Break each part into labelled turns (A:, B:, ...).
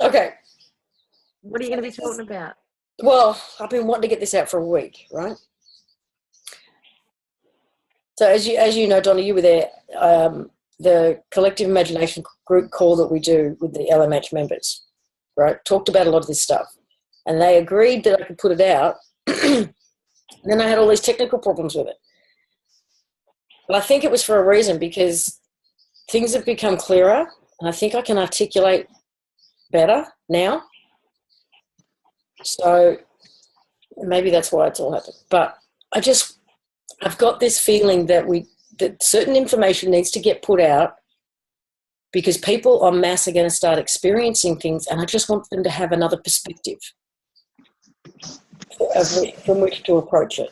A: Okay.
B: What are you going to be talking about?
A: Well, I've been wanting to get this out for a week, right? So as you know, Donna, you were there. The collective imagination group call that we do with the LMH members, right? Talked about a lot of this stuff, and they agreed that I could put it out. And then I had all these technical problems with it. But I think it was for a reason, because things have become clearer, and I think I can articulate better now. So maybe that's why it's all happened. But I've got this feeling that certain information needs to get put out, because people en masse are going to start experiencing things, and I just want them to have another perspective from which to approach it.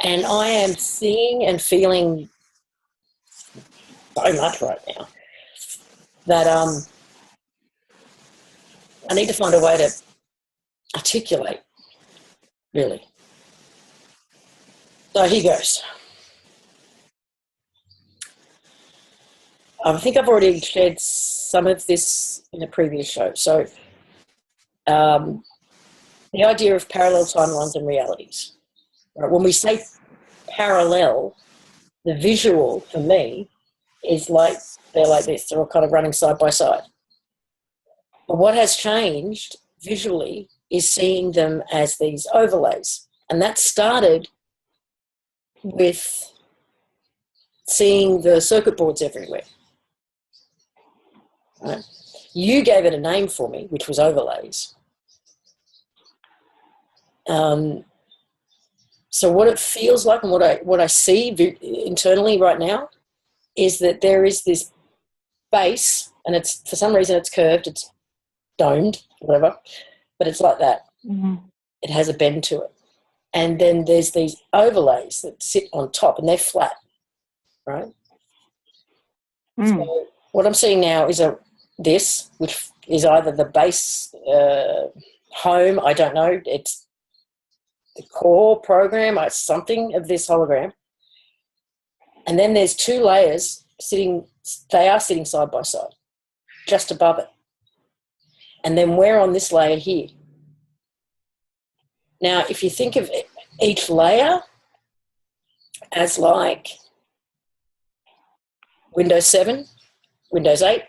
A: And I am seeing and feeling so much right now that I need to find a way to articulate, really. So here goes. I think I've already shared some of this in a previous show. So the idea of parallel timelines and realities. Right? When we say parallel, the visual for me is like they're like this. They're all kind of running side by side. But what has changed visually is seeing them as these overlays. And that started with seeing the circuit boards everywhere. Right? You gave it a name for me, which was overlays. So what it feels like and what I see internally right now is that there is this base, and it's for some reason it's curved, it's domed, whatever, but it's like that. Mm-hmm. It has a bend to it. And then there's these overlays that sit on top, and they're flat, right? So what I'm seeing now is this, which is either the base home, I don't know, it's the core program, it's something of this hologram. And then there's two layers they are sitting side by side, just above it. And then we're on this layer here. Now, if you think of each layer as like Windows 7, Windows 8,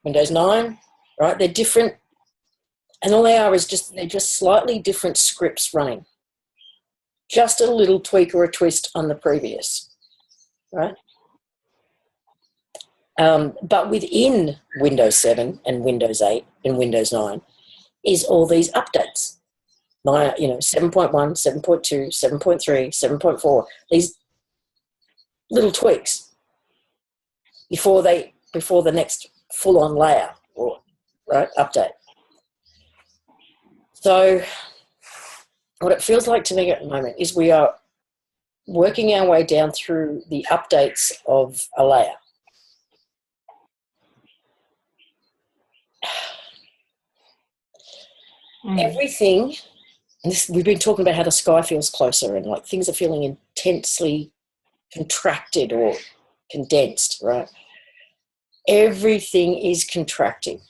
A: Windows 9, right? They're different. And all they are is they're just slightly different scripts running. Just a little tweak or a twist on the previous, right? But within Windows 7 and Windows 8 and Windows 9 is all these updates. 7.1, 7.2, 7.3, 7.4, these little tweaks before the next full-on layer or right update. So what it feels like to me at the moment is we are working our way down through the updates of a layer. Everything, and we've been talking about how the sky feels closer and like things are feeling intensely contracted or condensed, right? Everything is contracting.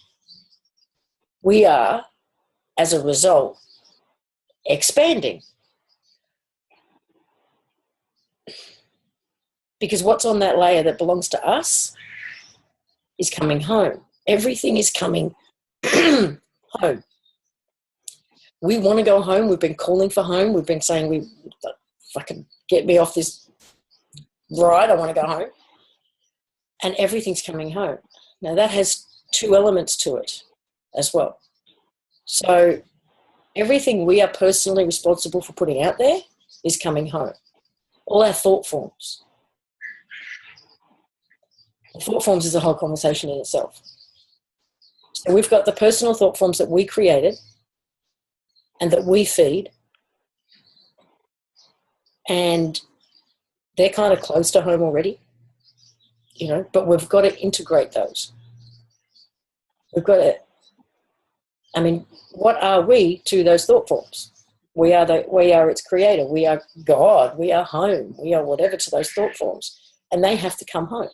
A: We are, as a result, expanding. Because what's on that layer that belongs to us is coming home. Everything is coming home. We want to go home. We've been calling for home. We've been saying, fucking get me off this ride. I want to go home. And everything's coming home. Now that has two elements to it as well. So everything we are personally responsible for putting out there is coming home. All our thought forms. The thought forms is a whole conversation in itself. So we've got the personal thought forms that we created and that we feed, and they're kind of close to home already, but we've got to integrate those. We've got to, what are we to those thought forms? We are its creator. We are God. We are home. We are whatever to those thought forms, and they have to come home.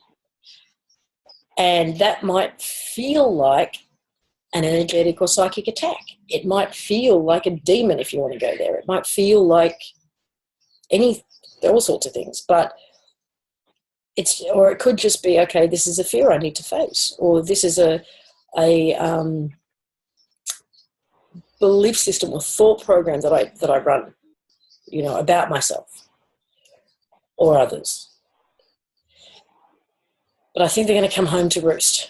A: And that might feel like an energetic or psychic attack. It might feel like a demon if you want to go there. It might feel like all sorts of things, but or it could just be, okay, this is a fear I need to face, or this is a belief system or thought program that I run, about myself or others. But I think they're going to come home to roost.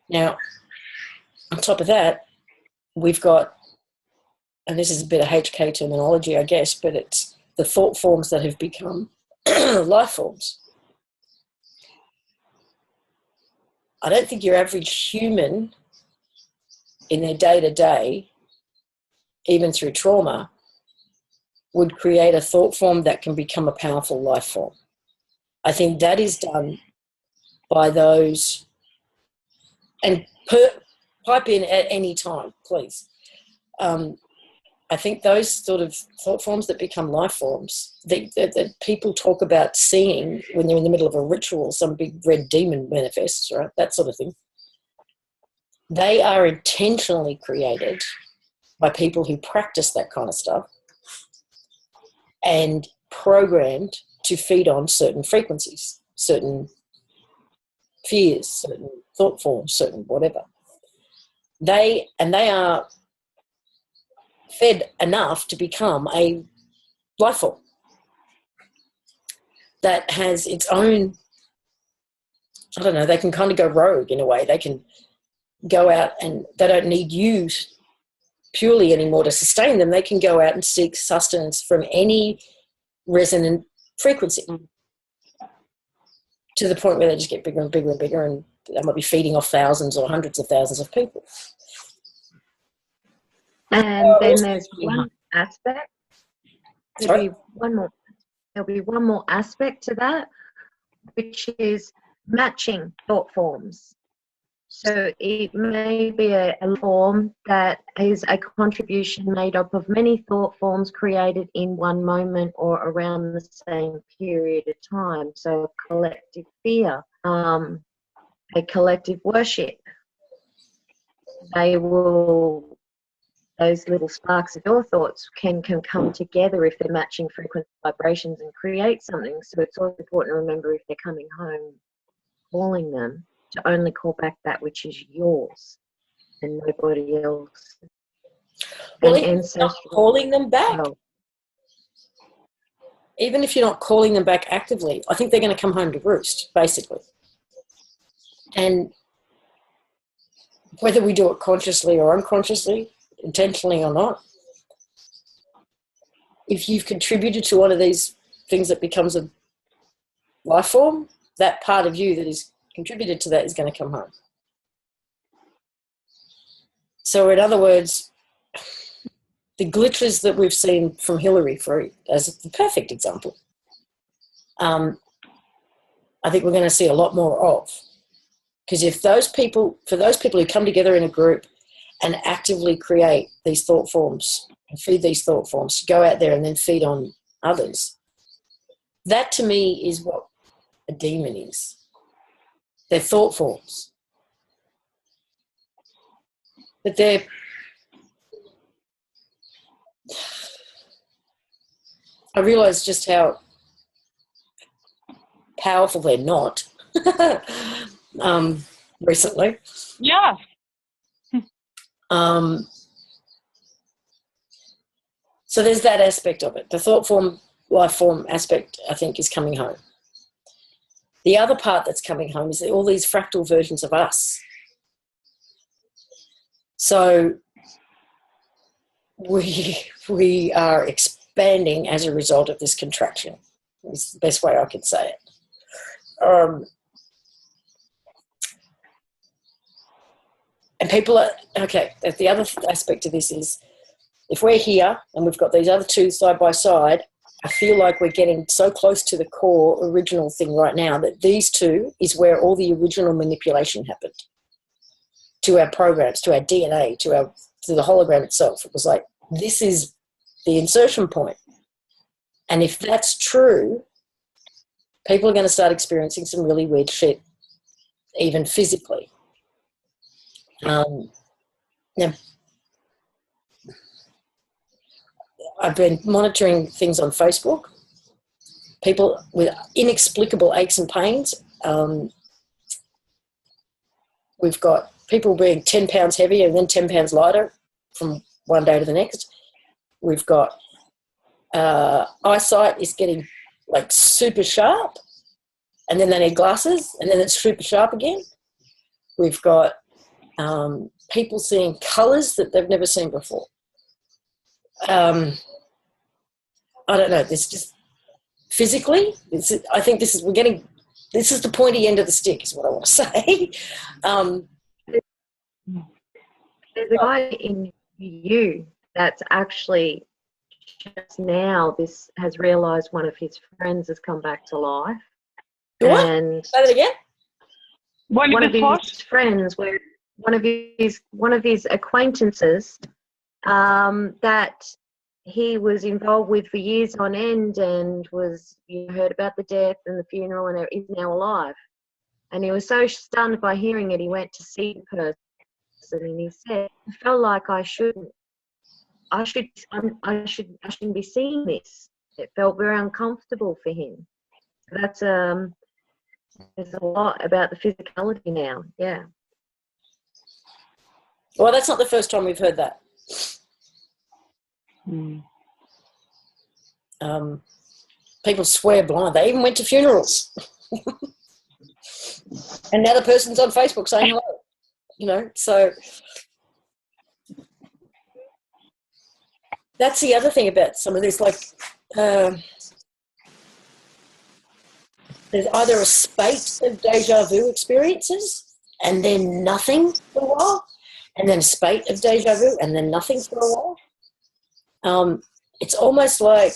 A: Now, on top of that, we've got, and this is a bit of HK terminology, I guess, but it's the thought forms that have become life forms. I don't think your average human in their day-to-day, even through trauma, would create a thought form that can become a powerful life form. I think that is done by those, and pipe in at any time, please. I think those sort of thought forms that become life forms, that people talk about seeing when they're in the middle of a ritual, some big red demon manifests, right? That sort of thing. They are intentionally created by people who practice that kind of stuff and programmed to feed on certain frequencies, certain fears, certain thought forms, certain whatever. They are fed enough to become a life form that has its own, I don't know, they can kind of go rogue in a way. They can go out and they don't need you purely anymore to sustain them. They can go out and seek sustenance from any resonant frequency to the point where they just get bigger and bigger and bigger, and they might be feeding off thousands or hundreds of thousands of people.
B: And then there's one aspect. There'll be one more aspect to that, which is matching thought forms. So it may be a form that is a contribution made up of many thought forms created in one moment or around the same period of time. So a collective fear, a collective worship. Those little sparks of your thoughts can come together if they're matching frequency vibrations and create something. So it's also important to remember, if they're coming home, calling them, to only call back that which is yours and nobody else.
A: Well, even if you're not calling them back, even if you're not calling them back actively, I think they're going to come home to roost, basically. And whether we do it consciously or unconsciously, intentionally or not, if you've contributed to one of these things that becomes a life form, that part of you that is contributed to that is going to come home. So in other words, the glitches that we've seen from Hillary, as the perfect example, I think we're going to see a lot more of. Because for those people who come together in a group and actively create these thought forms and feed these thought forms, go out there and then feed on others, that to me is what a demon is. They're thought forms. But I realise just how powerful they're not recently.
C: Yeah.
A: So there's that aspect of it. The thought form, life form aspect, I think, is coming home. The other part that's coming home is all these fractal versions of us. So we are expanding as a result of this contraction. Is the best way I could say it. And people are, okay, the other aspect of this is, if we're here and we've got these other two side by side, I feel like we're getting so close to the core original thing right now that these two is where all the original manipulation happened to our programs, to our DNA, to the hologram itself. It was like, this is the insertion point. And if that's true, people are going to start experiencing some really weird shit, even physically. Now, I've been monitoring things on Facebook. People with inexplicable aches and pains. We've got people being 10 pounds heavier and then 10 pounds lighter from one day to the next. We've got eyesight is getting like super sharp, and then they need glasses, and then it's super sharp again. We've got people seeing colours that they've never seen before. I don't know. This just physically. I think this is the pointy end of the stick, is what I want to say.
B: There's a guy in you that's actually just now has realised one of his friends has come back to life.
A: What?
B: And
A: say that again.
B: One of his friends, one of his acquaintances, that he was involved with for years on end, and heard about the death and the funeral, and is now alive. And he was so stunned by hearing it, he went to see the person, and he said, "I felt like I shouldn't be seeing this." It felt very uncomfortable for him. That's there's a lot about the physicality now. Yeah.
A: Well, that's not the first time we've heard that. People swear blind. They even went to funerals. And now the person's on Facebook saying hello. So that's the other thing about some of this. Like, there's either a spate of deja vu experiences and then nothing for a while, and then a spate of deja vu and then nothing for a while. It's almost like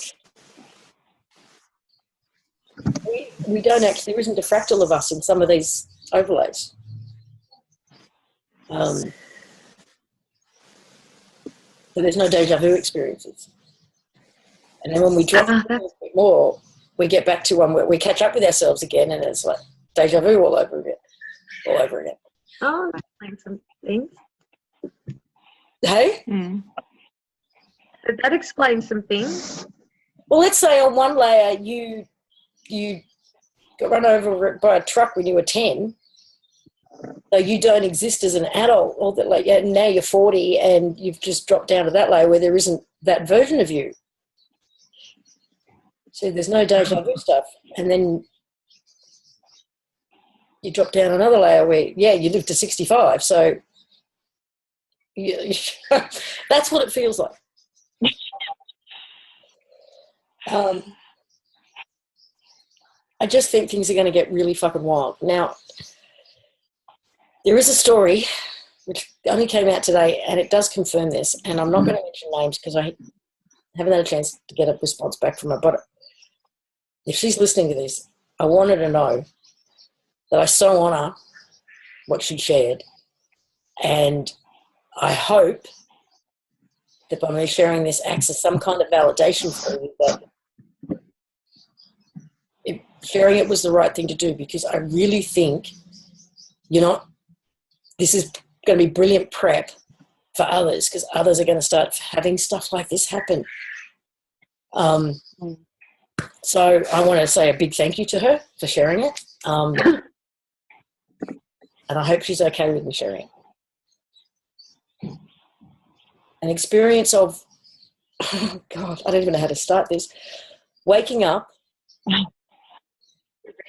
A: we don't actually, there isn't a fractal of us in some of these overlays. So there's no deja vu experiences. And then when we drop a little bit more, we get back to one where we catch up with ourselves again, and it's like deja vu all over again.
B: Oh, that explains some things.
A: Hey?
B: That explains some things.
A: Well, let's say on one layer you got run over by a truck when you were 10, so you don't exist as an adult, or that, like, now you're 40 and you've just dropped down to that layer where there isn't that version of you. So there's no deja vu stuff. And then you drop down another layer where, you live to 65. So that's what it feels like. I just think things are going to get really fucking wild. Now, there is a story which only came out today, and it does confirm this, and I'm not going to mention names because I haven't had a chance to get a response back from her, but if she's listening to this, I want her to know that I so honour what she shared, and I hope that by me sharing this acts as some kind of validation for you that sharing it was the right thing to do, because I really think this is going to be brilliant prep for others, because others are going to start having stuff like this happen. So I want to say a big thank you to her for sharing it. And I hope she's okay with me sharing it. An experience of, oh God, I don't even know how to start this. Waking up.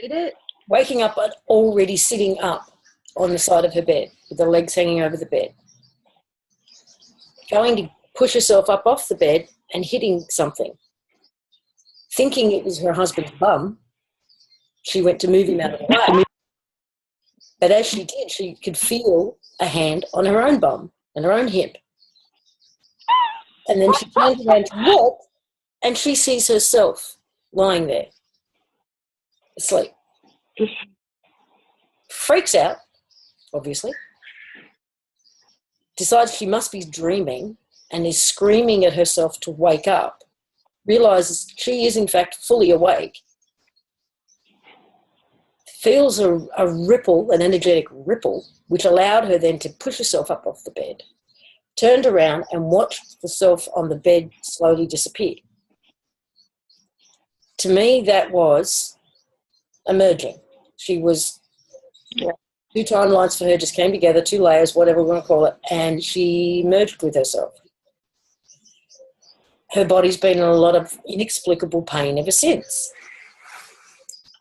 B: Read it.
A: Waking up but already sitting up on the side of her bed with the legs hanging over the bed. Going to push herself up off the bed and hitting something. Thinking it was her husband's bum, she went to move him out of the way. But as she did, she could feel a hand on her own bum and her own hip. And then she turns around to look, and she sees herself lying there, asleep. Freaks out, obviously. Decides she must be dreaming and is screaming at herself to wake up. Realises she is, in fact, fully awake. feels a ripple, an energetic ripple, which allowed her then to push herself up off the bed, turned around and watched herself on the bed slowly disappear. To me, that was emerging. She was, two timelines for her just came together, two layers, whatever we want to call it, and she merged with herself. Her body's been in a lot of inexplicable pain ever since.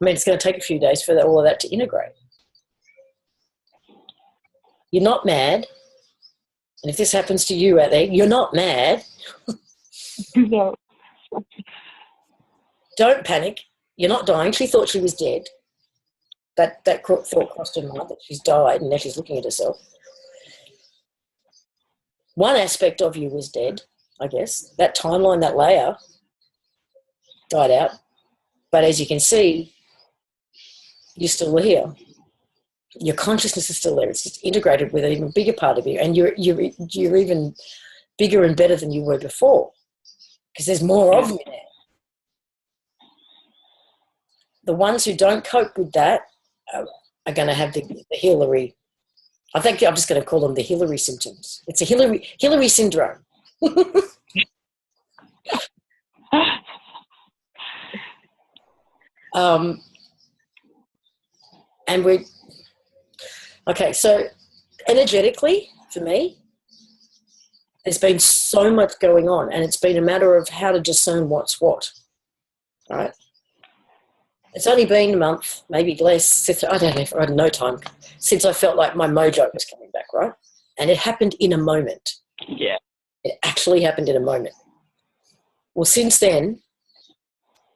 A: I mean, it's going to take a few days for all of that to integrate. You're not mad. And if this happens to you out there, you're not mad.
C: No.
A: Don't panic. You're not dying. She thought she was dead. That thought crossed her mind that she's died, and now she's looking at herself. One aspect of you was dead, I guess. That timeline, that layer, died out. But as you can see, you're still here. Your consciousness is still there. It's just integrated with an even bigger part of you, and you're even bigger and better than you were before because there's more of you now. The ones who don't cope with that are going to have the Hillary. I think I'm just going to call them the Hillary symptoms. It's a Hillary syndrome. And we're okay. So energetically, for me, there's been so much going on, and it's been a matter of how to discern what's what. Right? It's only been a month, maybe less. Since, I don't know. I had no time since I felt like my mojo was coming back. Right, and it happened in a moment.
C: Yeah,
A: it actually happened in a moment. Well, since then,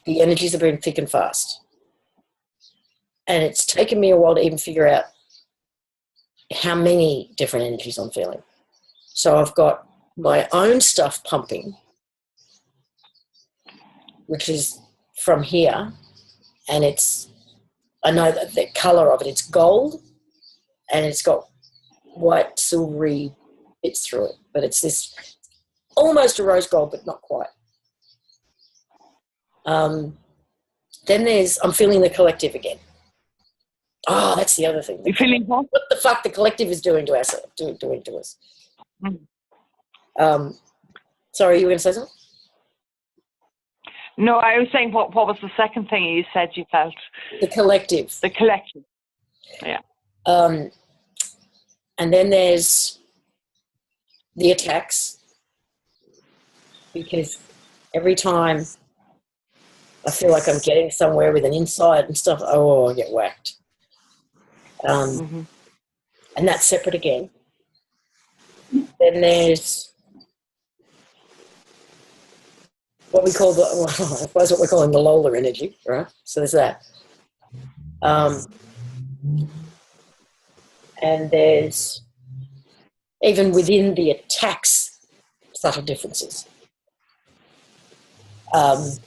A: the energies have been thick and fast. And it's taken me a while to even figure out how many different energies I'm feeling. So I've got my own stuff pumping, which is from here, and I know that the colour of it, it's gold, and it's got white silvery bits through it, but it's this almost a rose gold, but not quite. Then I'm feeling the collective again. Oh, that's the other thing.
C: You feeling what?
A: What the fuck the collective is doing to us? Doing to us. Sorry, you were going to say something?
C: No, I was saying what was the second thing you said you felt?
A: The collective.
C: The collective. Yeah.
A: And then there's the attacks, because every time I feel like I'm getting somewhere with an insight and stuff, I get whacked. And that's separate again. Then there's what we call that's what we're calling the Lola energy, right? So there's that. And there's, even within the attacks, subtle differences. And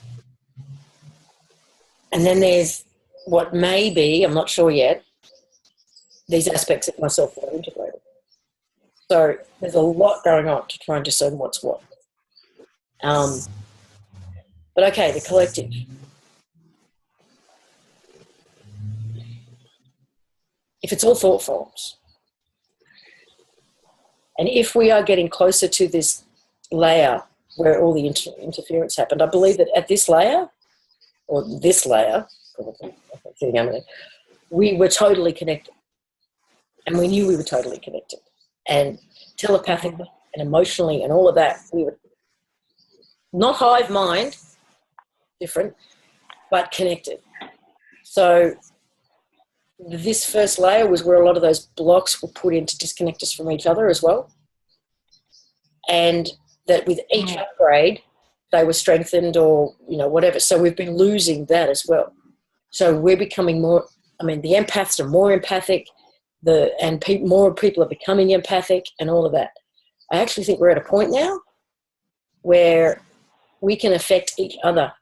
A: then there's what may be, I'm not sure yet, these aspects of myself that are integrated. So there's a lot going on to try and discern what's what. But okay, the collective. If it's all thought forms, and if we are getting closer to this layer where all the interference happened, I believe that at this layer, or this layer, we were totally connected. And we knew we were totally connected. And telepathically and emotionally and all of that, we were not hive mind, different, but connected. So this first layer was where a lot of those blocks were put in to disconnect us from each other as well. And that with each upgrade, they were strengthened or, whatever. So we've been losing that as well. So we're becoming more, the empaths are more empathic, more people are becoming empathic and all of that. I actually think we're at a point now where we can affect each other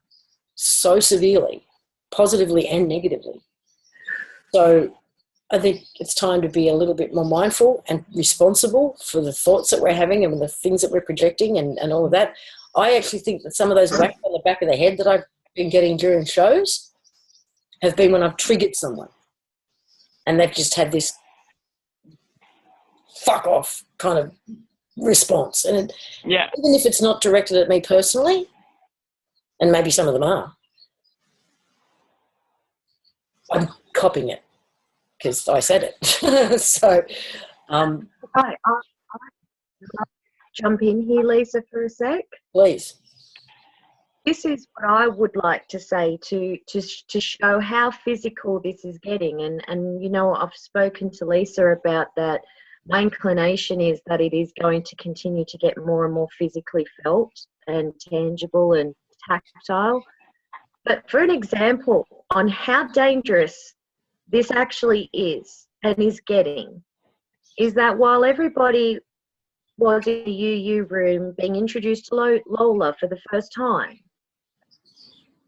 A: so severely, positively and negatively. So I think it's time to be a little bit more mindful and responsible for the thoughts that we're having and the things that we're projecting and all of that. I actually think that some of those whacks on the back of the head that I've been getting during shows have been when I've triggered someone. and they've just had this fuck off kind of response. And even if it's not directed at me personally, and maybe some of them are, I'm copying it because I said it. So,
B: I jump in here, Lisa, for a sec.
A: Please.
B: This is what I would like to say to show how physical this is getting. And you know, I've spoken to Lisa about that. My inclination is that it is going to continue to get more and more physically felt and tangible and tactile. But for an example on how dangerous this actually is and is getting, is that while everybody was in the UU room being introduced to Lola for the first time,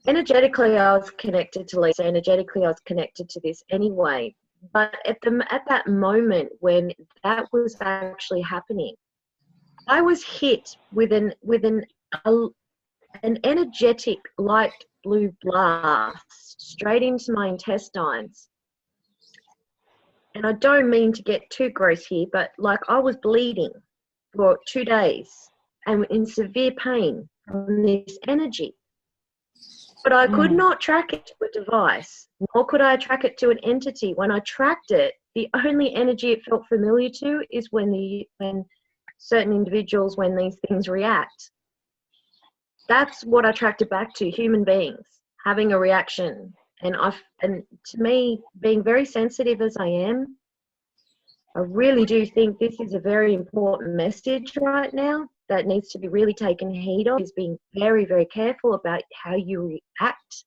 B: energetically I was connected to Lisa, energetically I was connected to this anyway. But at that moment when that was actually happening, I was hit with an energetic light blue blast straight into my intestines. And I don't mean to get too gross here, but like I was bleeding for 2 days and in severe pain from this energy. But I could not track it to a device, nor could I track it to an entity. When I tracked it, the only energy it felt familiar to is when certain individuals, when these things react. That's what I tracked it back to, human beings having a reaction. And to me, being very sensitive as I am, I really do think this is a very important message right now that needs to be really taken heed of, is being very, very careful about how you react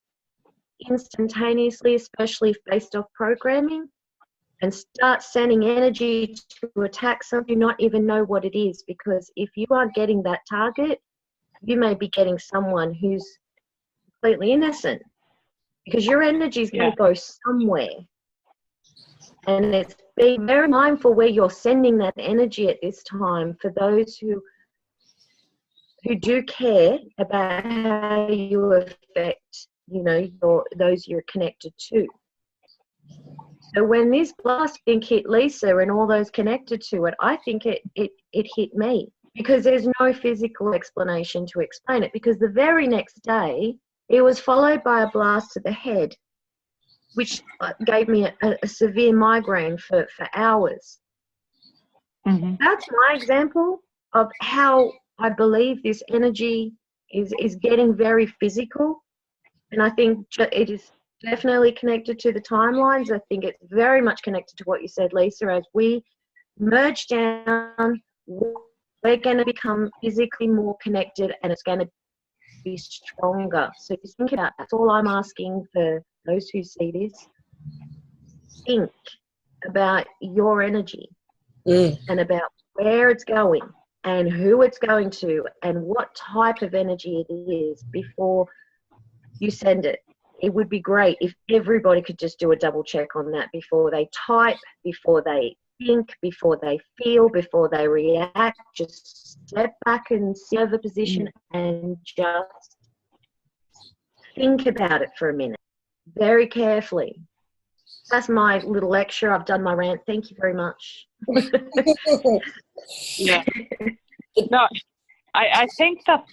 B: instantaneously, especially based off programming, and start sending energy to attack something you not even know what it is. Because if you aren't getting that target, you may be getting someone who's completely innocent, because your energy is going to go somewhere. And it's being very mindful where you're sending that energy at this time for those who do care about how you affect, you know, those you're connected to. So when this blast hit Lisa and all those connected to it, I think it hit me, because there's no physical explanation to explain it. Because the very next day, it was followed by a blast to the head, which gave me a severe migraine for hours. Mm-hmm. That's my example of how I believe this energy is getting very physical. And I think it is definitely connected to the timelines. I think it's very much connected to what you said, Lisa. As we merge down, we're going to become physically more connected, and it's going to be stronger. So just think about, that's all I'm asking for those who see this. Think about your energy and about where it's going and who it's going to and what type of energy it is before you send it. It would be great if everybody could just do a double check on that before they type, before they think, before they feel, before they react. Just step back and sit over position and just think about it for a minute, very carefully. That's my little lecture. I've done my rant. Thank you very much.
C: Yeah. No, I think that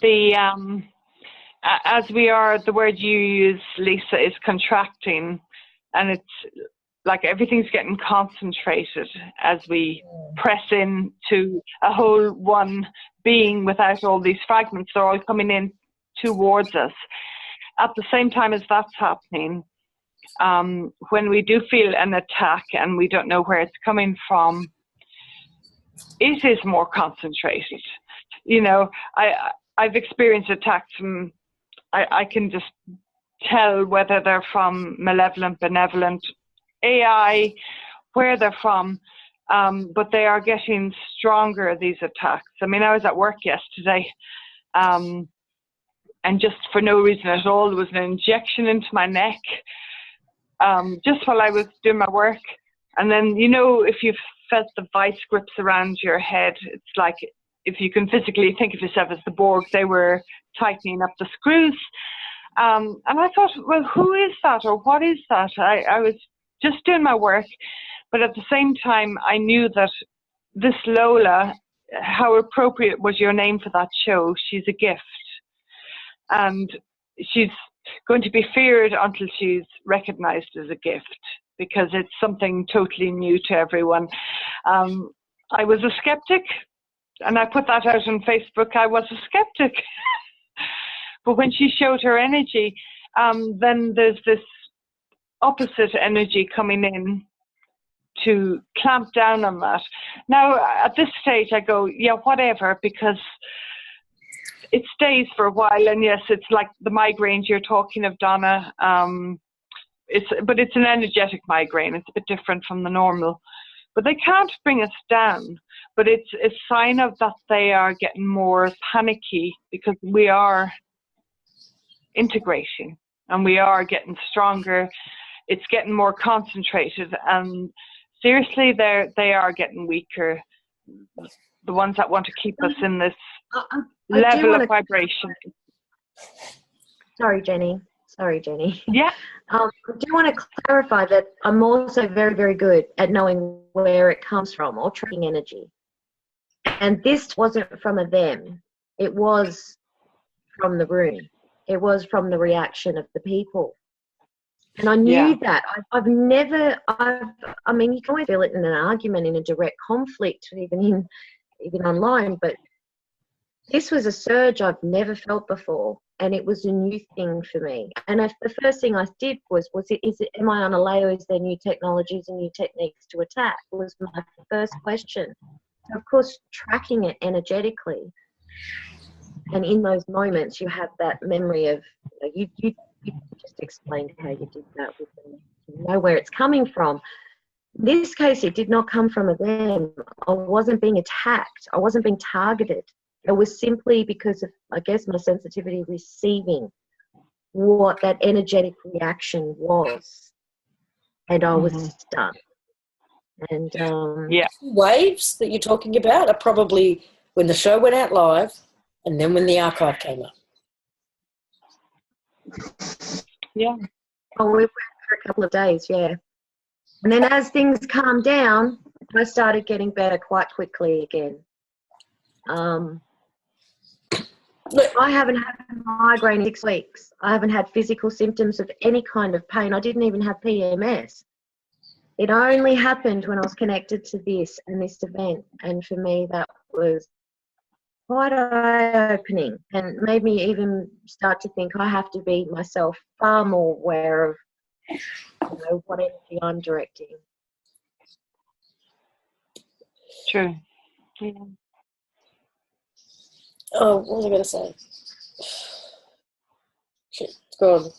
C: as we are, the word you use, Lisa, is contracting, and it's like everything's getting concentrated as we press into a whole one being without all these fragments. They're all coming in towards us. At the same time as that's happening, when we do feel an attack and we don't know where it's coming from, it is more concentrated. You know, I've experienced attacks from, I can just tell whether they're from malevolent, benevolent, AI, where they're from, but they are getting stronger, these attacks. I mean, I was at work yesterday, and just for no reason at all, there was an injection into my neck, just while I was doing my work. And then, you know, if you've felt the vice grips around your head, it's like if you can physically think of yourself as the Borg, they were tightening up the screws. And I thought, well, who is that, or what is that? I was just doing my work. But at the same time, I knew that this Lola, how appropriate was your name for that show. She's a gift. And she's going to be feared until she's recognized as a gift, because it's something totally new to everyone. I was a skeptic, and I put that out on Facebook. I was a skeptic. But when she showed her energy, then there's this opposite energy coming in to clamp down on that. Now, at this stage, I go, yeah, whatever, because it stays for a while. And yes, it's like the migraines you're talking of, Donna. But it's an energetic migraine. It's a bit different from the normal. But they can't bring us down. But it's a sign of that they are getting more panicky, because we are integrating and we are getting stronger. It's getting more concentrated, and seriously, they are getting weaker. The ones that want to keep us in this level of vibration.
B: Sorry, Jenny.
C: Yeah.
B: I do want to clarify that I'm also very, very good at knowing where it comes from, or tracking energy. And this wasn't from a them. It was from the room. It was from the reaction of the people. And I knew that. I mean, you can always feel it in an argument, in a direct conflict, even online, but this was a surge I've never felt before, and it was a new thing for me. And the first thing I did am I on a layer? Is there new technologies and new techniques to attack? Was my first question. So of course, tracking it energetically, and in those moments, you have that memory of, you just explained how you did that with them. You know where it's coming from. In this case, it did not come from them. I wasn't being attacked. I wasn't being targeted. It was simply because of, I guess, my sensitivity receiving what that energetic reaction was. And I was stunned. And
A: waves that you're talking about are probably when the show went out live and then when the archive came up.
B: Yeah. Oh, we went for a couple of days, yeah. And then as things calmed down, I started getting better quite quickly again. Look, I haven't had a migraine in 6 weeks. I haven't had physical symptoms of any kind of pain. I didn't even have PMS. It only happened when I was connected to this and this event. And for me, that was quite eye-opening, and made me even start to think I have to be myself far more aware of, what energy I'm directing.
C: True. Yeah.
A: Oh, what was I going to say? Shit, it's gone.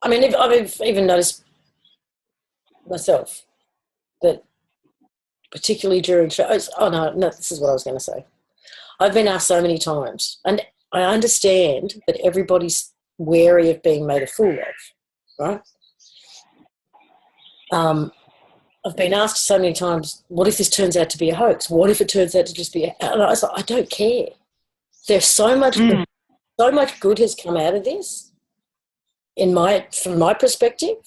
A: I mean, I've even noticed myself that, particularly during shows, no, this is what I was going to say. I've been asked so many times, and I understand that everybody's wary of being made a fool of, right? I've been asked so many times, what if this turns out to be a hoax? What if it turns out to just be and I was like, I don't care. There's so much good has come out of this, from my perspective,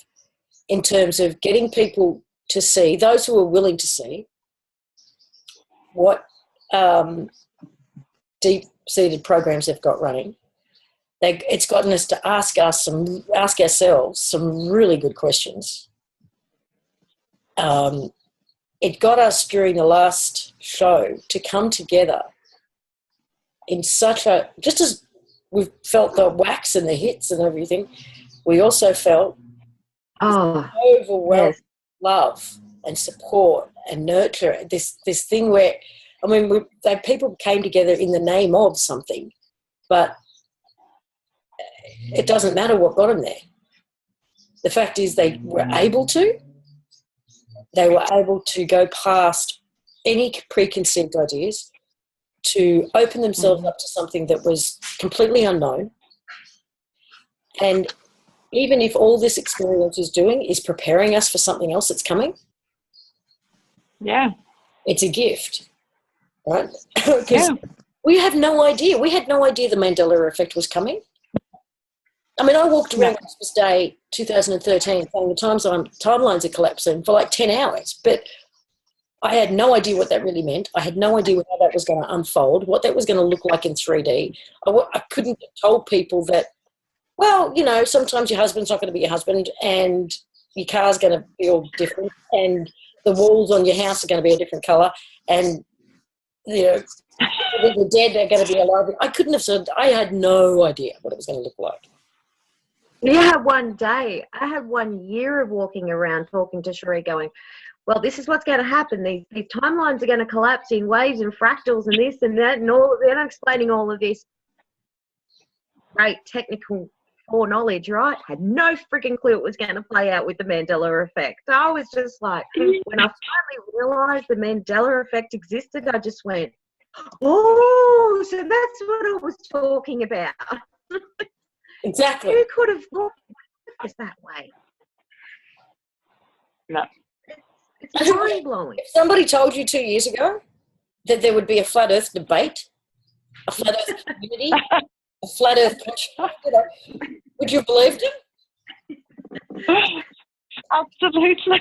A: in terms of getting people to see, those who are willing to see, what deep-seated programs they've got running. It's gotten us to ask ourselves some really good questions. It got us during the last show to come together in such a, just as we've felt the whacks and the hits and everything, we also felt overwhelming love and support and nurture. This thing where, I mean, people came together in the name of something, but it doesn't matter what got them there. The fact is they were able to. They were able to go past any preconceived ideas, to open themselves up to something that was completely unknown. And even if all this experience is doing is preparing us for something else that's coming,
C: yeah,
A: it's a gift, right? Because We have no idea. We had no idea the Mandela Effect was coming. I mean, I walked around Christmas Day 2013 saying the timelines are collapsing for like 10 hours, but I had no idea what that really meant. I had no idea how that was going to unfold, what that was going to look like in 3D. I couldn't have told people that, well, you know, sometimes your husband's not going to be your husband and your car's going to be all different and the walls on your house are going to be a different colour and, you know, the dead are going to be alive. I couldn't have said, I had no idea what it was going to look like.
B: Yeah, one day. I had 1 year of walking around talking to Cherie going, well, this is what's going to happen. These timelines are going to collapse in waves and fractals and this and that and all. Then I'm explaining all of this great technical foreknowledge, right? Had no freaking clue it was going to play out with the Mandela Effect. So I was just like, when I finally realised the Mandela Effect existed, I just went, oh, so that's what I was talking about.
A: Exactly.
B: Who could have thought it was that way?
C: No.
B: It's mind-blowing.
A: If somebody told you 2 years ago that there would be a flat earth debate, a flat earth community, a flat earth country, you know, would you have believed him?
C: Absolutely.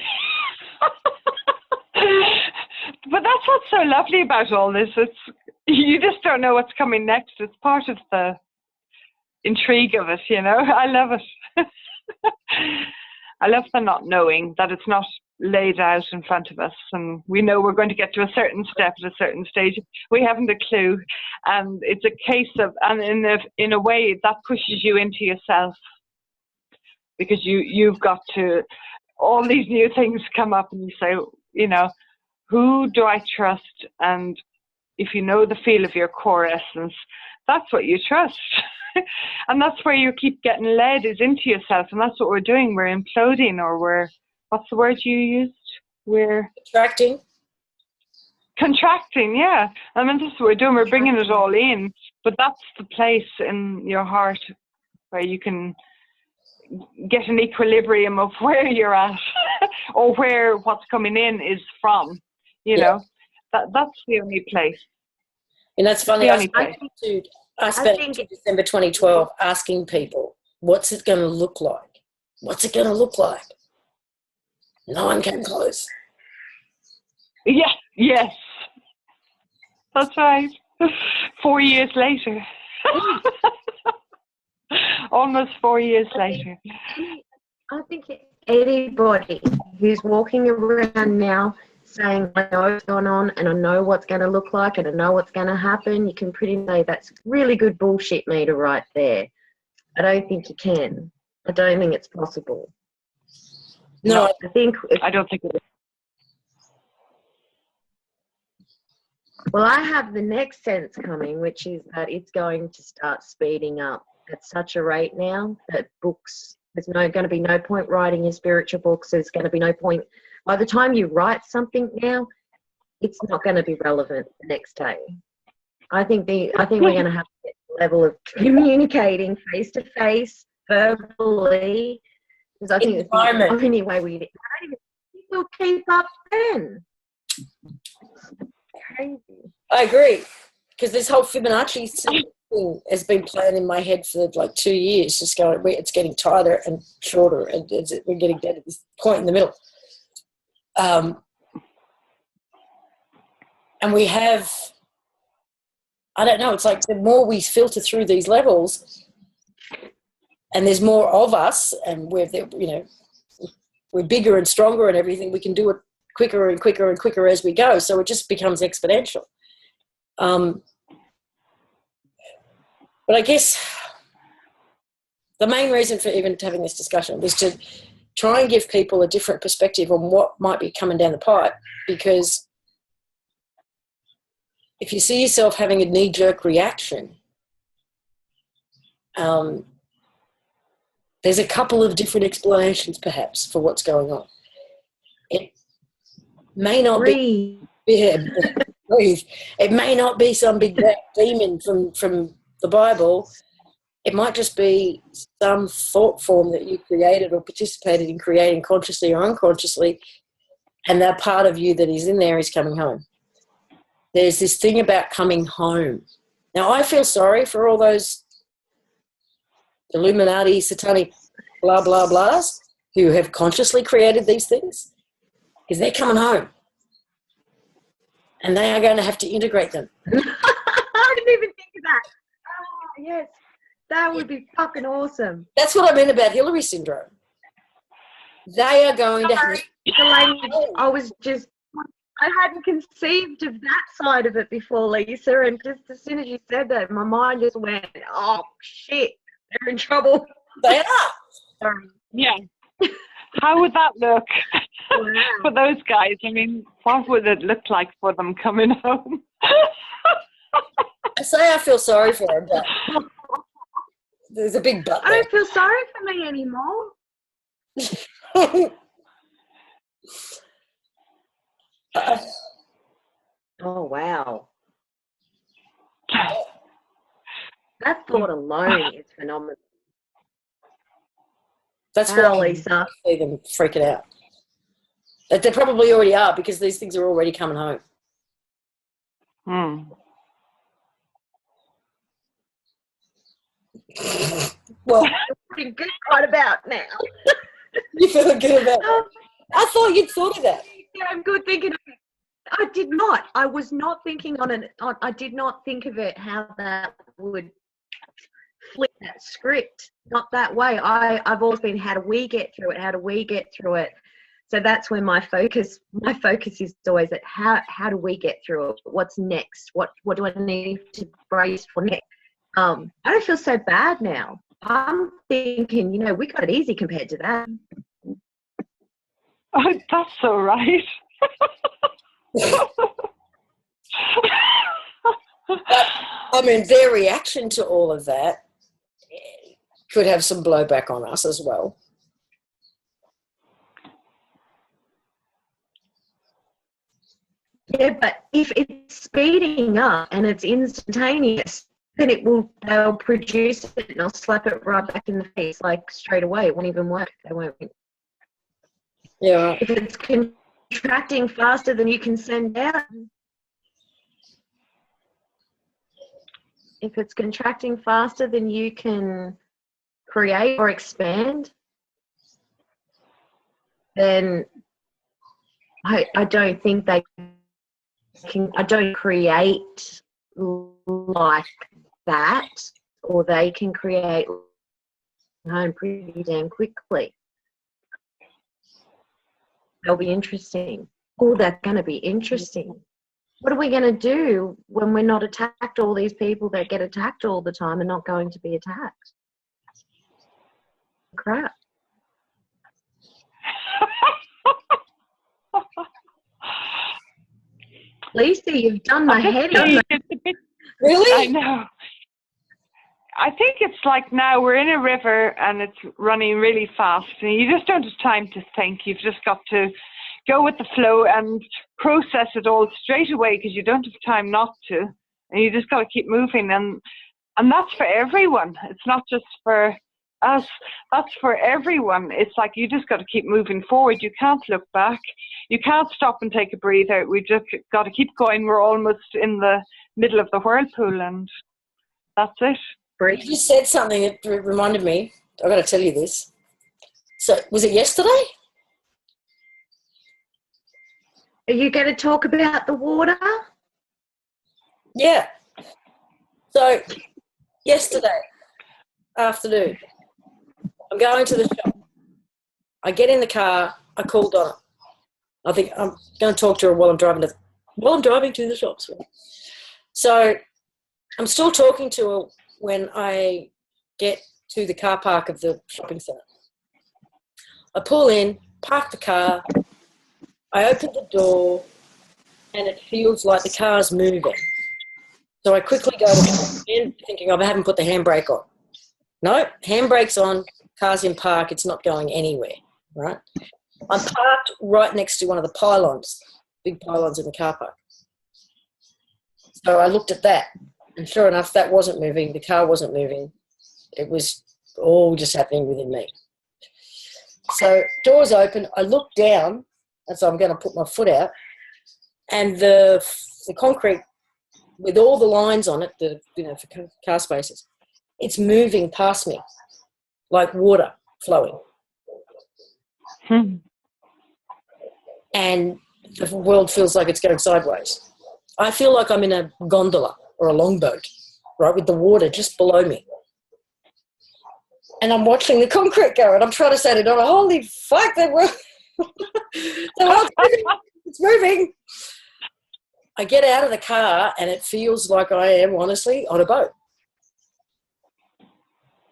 C: But that's what's so lovely about all this. It's, you just don't know what's coming next. It's part of the intrigue of it, you know. I love it. I love the not knowing, that it's not laid out in front of us and we know we're going to get to a certain step at a certain stage. We haven't a clue, and it's a case of, and in a way that pushes you into yourself, because you've got to, all these new things come up and you say, you know, who do I trust? And if you know the feel of your core essence, that's what you trust. And that's where you keep getting led, is into yourself. And that's what we're doing. We're imploding, or we're, what's the word you used? We're contracting, yeah. I mean, that's what we're doing. We're bringing it all in. But that's the place in your heart where you can get an equilibrium of where you're at or where what's coming in is from, you know. That's the only place.
A: And that's funny. I spent December 2012 asking people, what's it going to look like? What's it going to look like? No one came close.
C: Yeah, yes. That's right. 4 years later. Almost 4 years later.
B: I think anybody who's walking around now saying, I know what's going on and I know what's going to look like and I know what's going to happen, you can pretty much say that's really good bullshit meter right there. I don't think you can. I don't think it's possible.
A: No,
C: I don't think it is.
B: Well, I have the next sense coming, which is that it's going to start speeding up at such a rate now that books, there's going to be no point writing your spiritual books. There's going to be no point. By the time you write something now, it's not going to be relevant the next day. I think we're going to have to get to the level of communicating face to face, verbally, because I think it's the only way I don't even think we'll keep up then. Crazy.
A: I agree, because this whole Fibonacci thing has been playing in my head for like 2 years. Just going, it's getting tighter and shorter, and we're getting down to this point in the middle. And we have, I don't know, it's like the more we filter through these levels and there's more of us and we're bigger and stronger and everything, we can do it quicker and quicker and quicker as we go. So it just becomes exponential. But I guess the main reason for even having this discussion was to try and give people a different perspective on what might be coming down the pipe, because if you see yourself having a knee-jerk reaction, there's a couple of different explanations perhaps for what's going on. It may not be breathe. It may not be some big bad demon from the Bible. It might just be some thought form that you created or participated in creating consciously or unconsciously, and that part of you that is in there is coming home. There's this thing about coming home. Now, I feel sorry for all those Illuminati, satanic, blah, blah, blahs who have consciously created these things, because they're coming home and they are going to have to integrate them.
B: I didn't even think of that. Oh, yes, that would be fucking awesome.
A: That's what I mean about Hillary syndrome. They are going to have
B: the language. I hadn't conceived of that side of it before, Lisa, and just as soon as you said that, my mind just went, oh, shit, they're in trouble.
A: They are.
C: Yeah. How would that look
B: Wow.
C: for those guys? I mean, what would it look like for them coming home?
A: I say I feel sorry for them, but there's a big but
B: I
A: there.
B: don't feel sorry for me anymore. Oh, wow. That thought alone is phenomenal.
A: That's
B: Wow,
A: why
B: Lisa.
A: I see them freaking out. They probably already are, because these things are already coming home. Well,
B: Pretty good right about now.
A: you feeling good about that? I thought you'd thought of that.
B: Yeah, I'm good thinking of it. I did not. I was not thinking on it. I did not think of it how that would flip that script. Not that way. I've always been, how do we get through it? How do we get through it? So that's where my focus is always at how do we get through it? What's next? What do I need to brace for next? I don't feel so bad now. I'm thinking, we got it easy compared to that.
C: Oh, that's so right.
A: I mean, their reaction to all of that could have some blowback on us as well.
B: Yeah, but if it's speeding up and it's instantaneous, then they'll produce it and they'll slap it right back in the face, like straight away. It won't even work. They won't.
A: Yeah.
B: If it's contracting faster than you can send out, if it's contracting faster than you can create or expand, then I don't think they can. I don't create like that, or they can create home pretty damn quickly. They'll be interesting. Oh, that's going to be interesting. What are we going to do when we're not attacked? All these people that get attacked all the time are not going to be attacked. Crap. Lisa, you've done my head in.
A: Really?
C: I know. I think it's like now we're in a river and it's running really fast and you just don't have time to think. You've just got to go with the flow and process it all straight away because you don't have time not to. And you just got to keep moving. And that's for everyone. It's not just for us. That's for everyone. It's like you just got to keep moving forward. You can't look back. You can't stop and take a breather. We just got to keep going. We're almost in the middle of the whirlpool and that's it.
A: You just said something that reminded me. I've got to tell you this. So, was it yesterday?
B: Are you going to talk about the water?
A: Yeah. So, yesterday afternoon, I'm going to the shop. I get in the car. I call Donna. I think I'm going to talk to her while I'm driving to the shops. So, I'm still talking to her when I get to the car park of the shopping centre. I pull in, park the car, I open the door, and it feels like the car's moving. So I quickly go to the end, thinking, I haven't put the handbrake on. No, handbrake's on, car's in park, it's not going anywhere, right? I'm parked right next to one of the pylons, big pylons in the car park. So I looked at that. And sure enough, that wasn't moving. The car wasn't moving. It was all just happening within me. So doors open. I look down, and so I'm going to put my foot out, and the concrete with all the lines on it, for car spaces, it's moving past me like water flowing. And the world feels like it's going sideways. I feel like I'm in a gondola or a longboat, right, with the water just below me. And I'm watching the concrete go, and I'm trying to say to Donna, holy fuck, the world's moving. It's moving. I get out of the car, and it feels like I am, honestly, on a boat.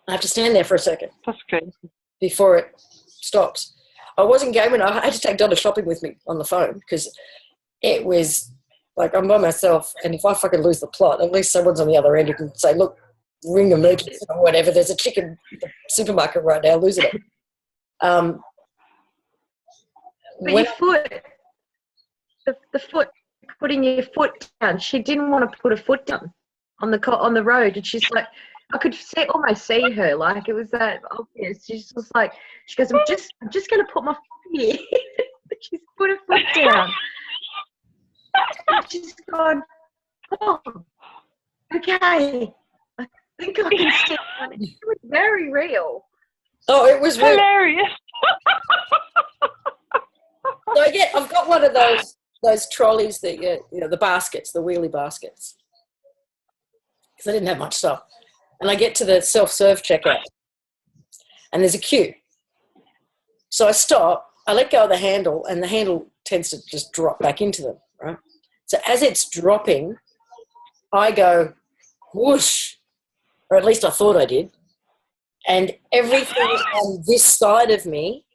A: I have to stand there for a second.
C: That's good.
A: Before it stops. I wasn't gaming. I had to take Donna shopping with me on the phone because it was like I'm by myself, and if I fucking lose the plot, at least someone's on the other end who can say, look, ring emergency or whatever. There's a chicken at the supermarket right now, losing it.
B: But your foot, the foot, putting your foot down. She didn't want to put a foot down on the road, and she's like, I could almost see her, like it was that obvious. She's just like, she goes, I'm just going to put my foot here. She's put her foot down. She's gone, oh, okay. I think I can see it. It was very real.
A: Oh, it was real.
C: Hilarious.
A: So I've got one of those trolleys that the baskets, the wheelie baskets, because I didn't have much stuff. And I get to the self-serve checkout, and there's a queue. So I stop, I let go of the handle, and the handle tends to just drop back into them, right? So as it's dropping, I go whoosh, or at least I thought I did, and everything on this side of me,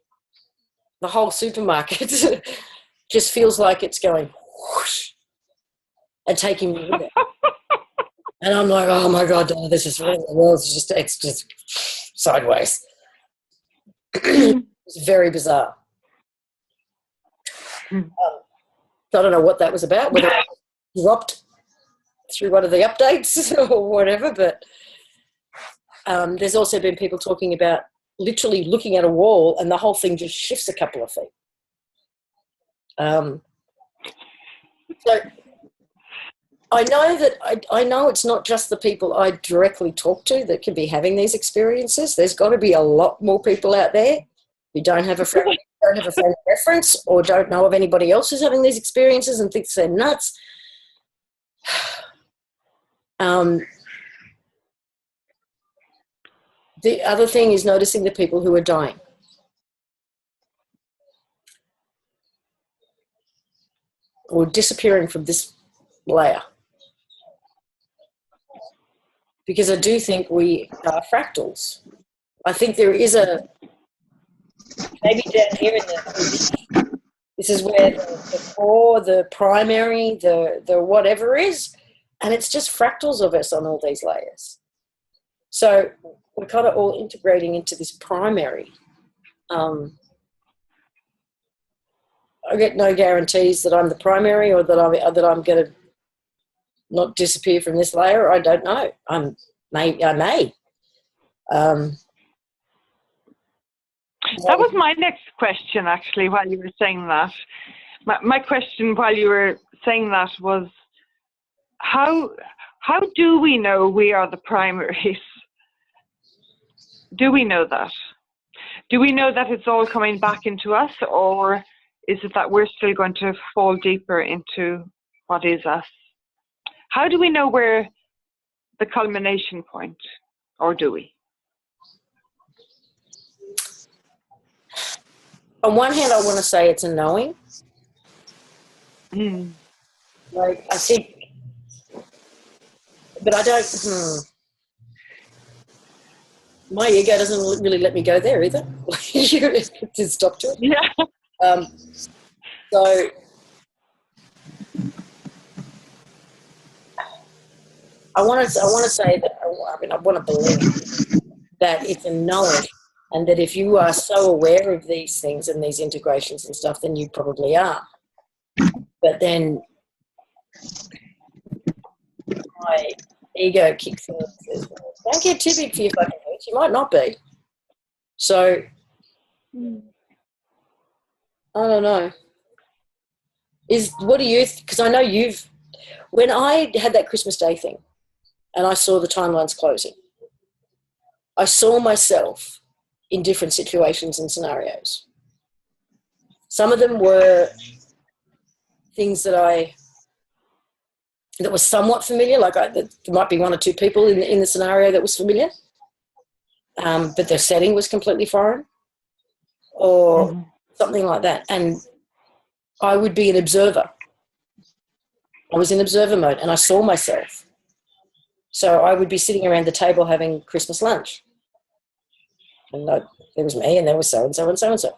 A: the whole supermarket, just feels like it's going whoosh and taking me with it. And I'm like, oh my God, Donna, this is really, the world's it's just sideways. It's very bizarre. I don't know what that was about, whether I dropped through one of the updates or whatever, but there's also been people talking about literally looking at a wall and the whole thing just shifts a couple of feet. So I know it's not just the people I directly talk to that can be having these experiences. There's got to be a lot more people out there who don't have a frame of reference or don't know of anybody else who's having these experiences and thinks they're nuts. The other thing is noticing the people who are dying. Or disappearing from this layer. Because I do think we are fractals. I think there is maybe down here in this is where the core, the primary, the whatever is, and it's just fractals of us on all these layers. So we're kind of all integrating into this primary. I get no guarantees that I'm the primary or that I'm going to not disappear from this layer. I don't know. I may.
C: That was my next question, actually, while you were saying that. My question while you were saying that was, how do we know we are the primaries? Do we know that? Do we know that it's all coming back into us, or is it that we're still going to fall deeper into what is us? How do we know we're the culmination point, or do we?
A: On one hand, I want to say it's a knowing. Like, I think, but I don't, my ego doesn't really let me go there either. To stop to it.
C: Yeah.
A: So I want to say that, I want to believe that it's a knowing, and that if you are so aware of these things and these integrations and stuff, then you probably are. But then my ego kicks in and says, don't get too big for your fucking boots. You might not be. So I don't know. What do you, because I know when I had that Christmas Day thing and I saw the timelines closing, I saw myself in different situations and scenarios. Some of them were things that was somewhat familiar, like there might be one or two people in the scenario that was familiar, but the setting was completely foreign or something like that. And I would be an observer. I was in observer mode and I saw myself. So I would be sitting around the table having Christmas lunch. And there was me and there was so-and-so and so-and-so.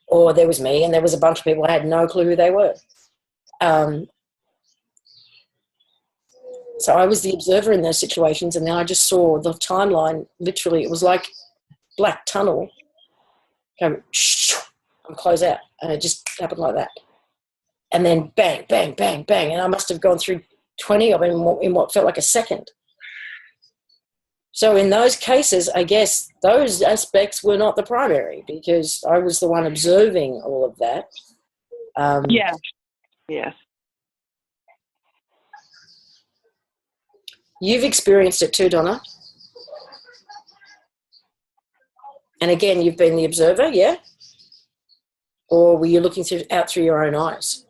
A: Or there was me and there was a bunch of people I had no clue who they were. So I was the observer in those situations, and then I just saw the timeline, literally, it was like black tunnel, go and close out. And it just happened like that. And then bang, bang, bang, bang. And I must have gone through 20 of them in what felt like a second. So in those cases, I guess those aspects were not the primary because I was the one observing all of that.
C: Yeah. Yes.
A: You've experienced it too, Donna. And again, you've been the observer, yeah? Or were you looking out through your own eyes?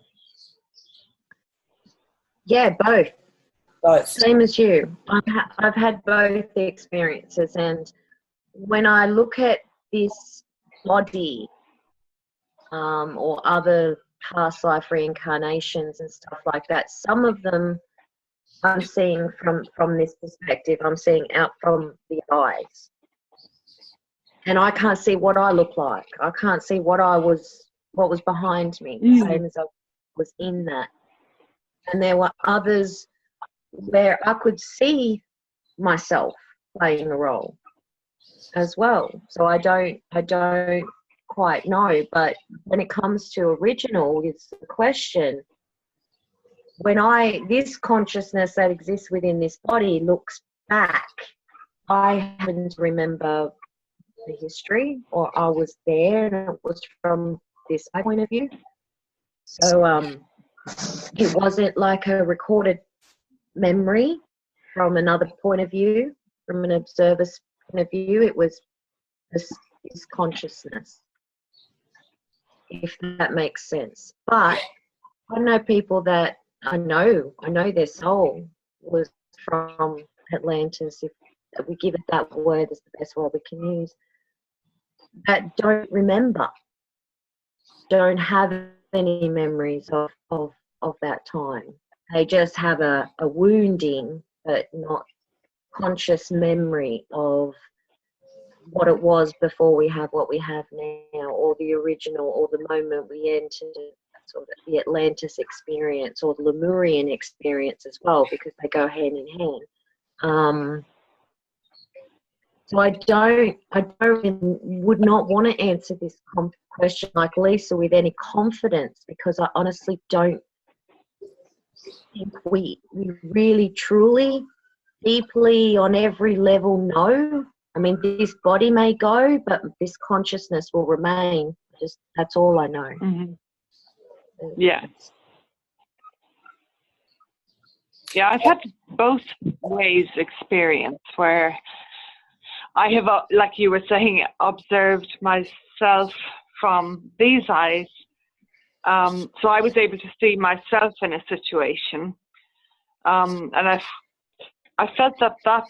B: Yeah, both.
A: Both.
B: Same as you. I've had both the experiences, and when I look at this body or other past life reincarnations and stuff like that, some of them I'm seeing from this perspective. I'm seeing out from the eyes, and I can't see what I look like. I can't see what was behind me, same as I was in that. And there were others where I could see myself playing a role as well. So I don't quite know. But when it comes to original, it's the question. When this consciousness that exists within this body looks back, I happen to remember the history, or I was there and it was from this point of view. So it wasn't like a recorded memory from another point of view, from an observer's point of view. It was this consciousness, if that makes sense. But I know people that I know their soul was from Atlantis, if we give it that word, is the best word we can use, that don't remember, don't have any memories of that time. They just have a wounding, but not conscious memory of what it was before we have what we have now, or the original, or the moment we entered sort of the Atlantis experience, or the Lemurian experience as well, because they go hand in hand. So I would not want to answer this question like Lisa with any confidence, because I honestly don't think we really, truly, deeply, on every level know. I mean, this body may go, but this consciousness will remain. That's all I know.
C: Mm-hmm. Yeah. Yeah, I've had both ways experience where I have, like you were saying, observed myself from these eyes. So I was able to see myself in a situation. And I felt that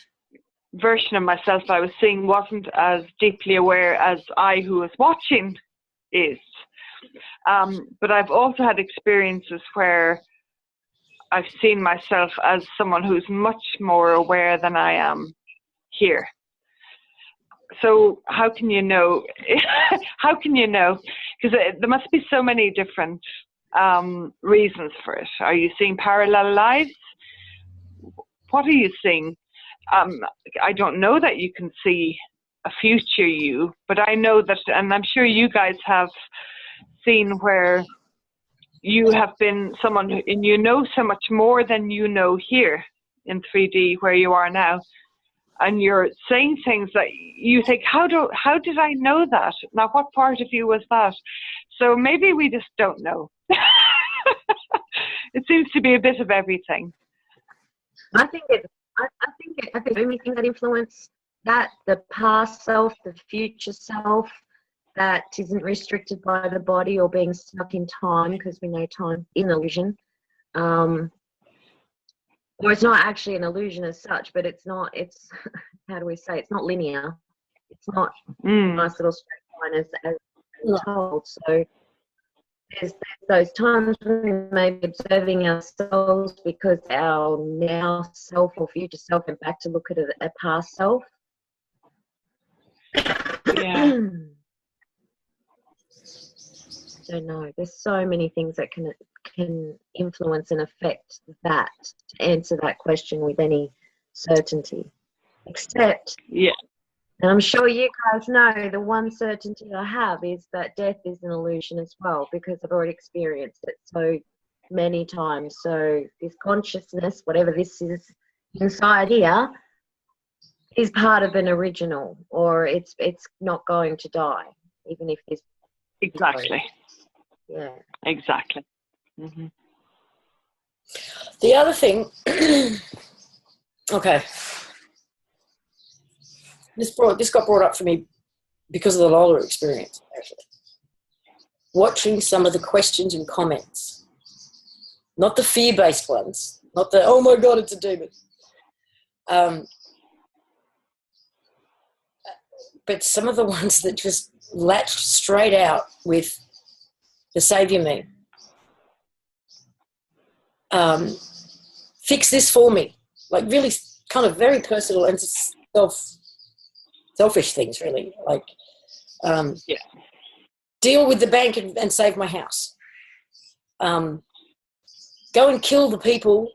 C: version of myself I was seeing wasn't as deeply aware as I, who was watching, is. But I've also had experiences where I've seen myself as someone who's much more aware than I am here. So how can you know? How can you know? Because there must be so many different reasons for it. Are you seeing parallel lives? What are you seeing? I don't know that you can see a future you, but I know that, and I'm sure you guys have seen where you have been someone and you know so much more than you know here in 3D where you are now. And you're saying things that you think, how did I know that? Now, what part of you was that? So maybe we just don't know. it seems to be a bit of everything.
B: I think the only thing that influence that, the past self, the future self, that isn't restricted by the body or being stuck in time, because we know time is an illusion. Or it's not actually an illusion as such, but it's how do we say, it's not linear. It's not a nice little straight line as we're told. So there's those times when we may be observing ourselves because our now self or future self went back to look at a past self.
C: Yeah.
B: Don't know. There's so many things that can influence and affect that, to answer that question with any certainty. Except,
C: yeah,
B: and I'm sure you guys know, the one certainty I have is that death is an illusion as well, because I've already experienced it so many times. So this consciousness, whatever this is inside here, is part of an original, or it's not going to die, even if this.
C: exactly.
B: Yeah.
C: Exactly. Mm-hmm.
A: The other thing, okay, this got brought up for me because of the Lola experience, actually. Watching some of the questions and comments, not the fear-based ones, not the, oh my God, it's a demon. But some of the ones that just latched straight out with the Saviour me. Fix this for me. Like really kind of very personal and selfish things, really. Like deal with the bank and save my house. Go and kill the people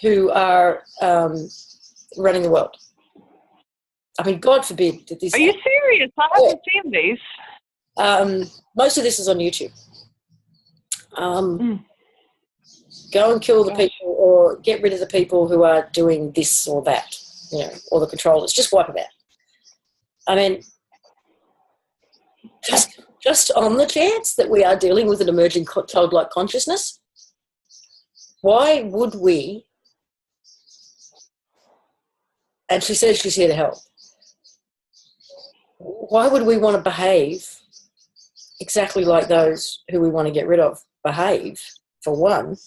A: who are running the world. I mean, God forbid that this...
C: Are you serious? I haven't seen these.
A: Most of this is on YouTube. Go and kill the people, or get rid of the people who are doing this or that, you know, or the controllers. Just wipe them out. I mean, just on the chance that we are dealing with an emerging childlike consciousness, why would we... And she says she's here to help. Why would we want to behave exactly like those who we want to get rid of behave, for one?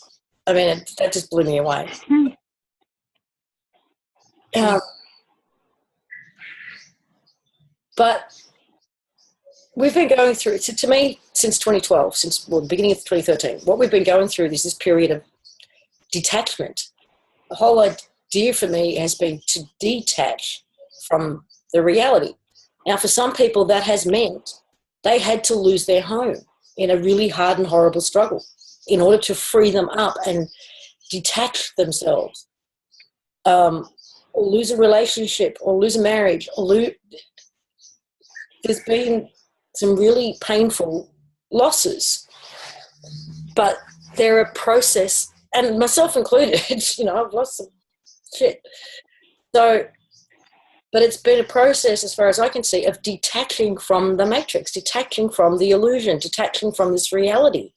A: I mean, that just blew me away. But we've been going through, to me, since 2012, since the beginning of 2013, what we've been going through is this period of detachment. The whole idea for me has been to detach from the reality. Now, for some people, that has meant they had to lose their home in a really hard and horrible struggle in order to free them up and detach themselves, or lose a relationship, or lose a marriage, or there's been some really painful losses. But they're a process, and myself included, you know, I've lost some shit. So, but it's been a process, as far as I can see, of detaching from the matrix, detaching from the illusion, detaching from this reality.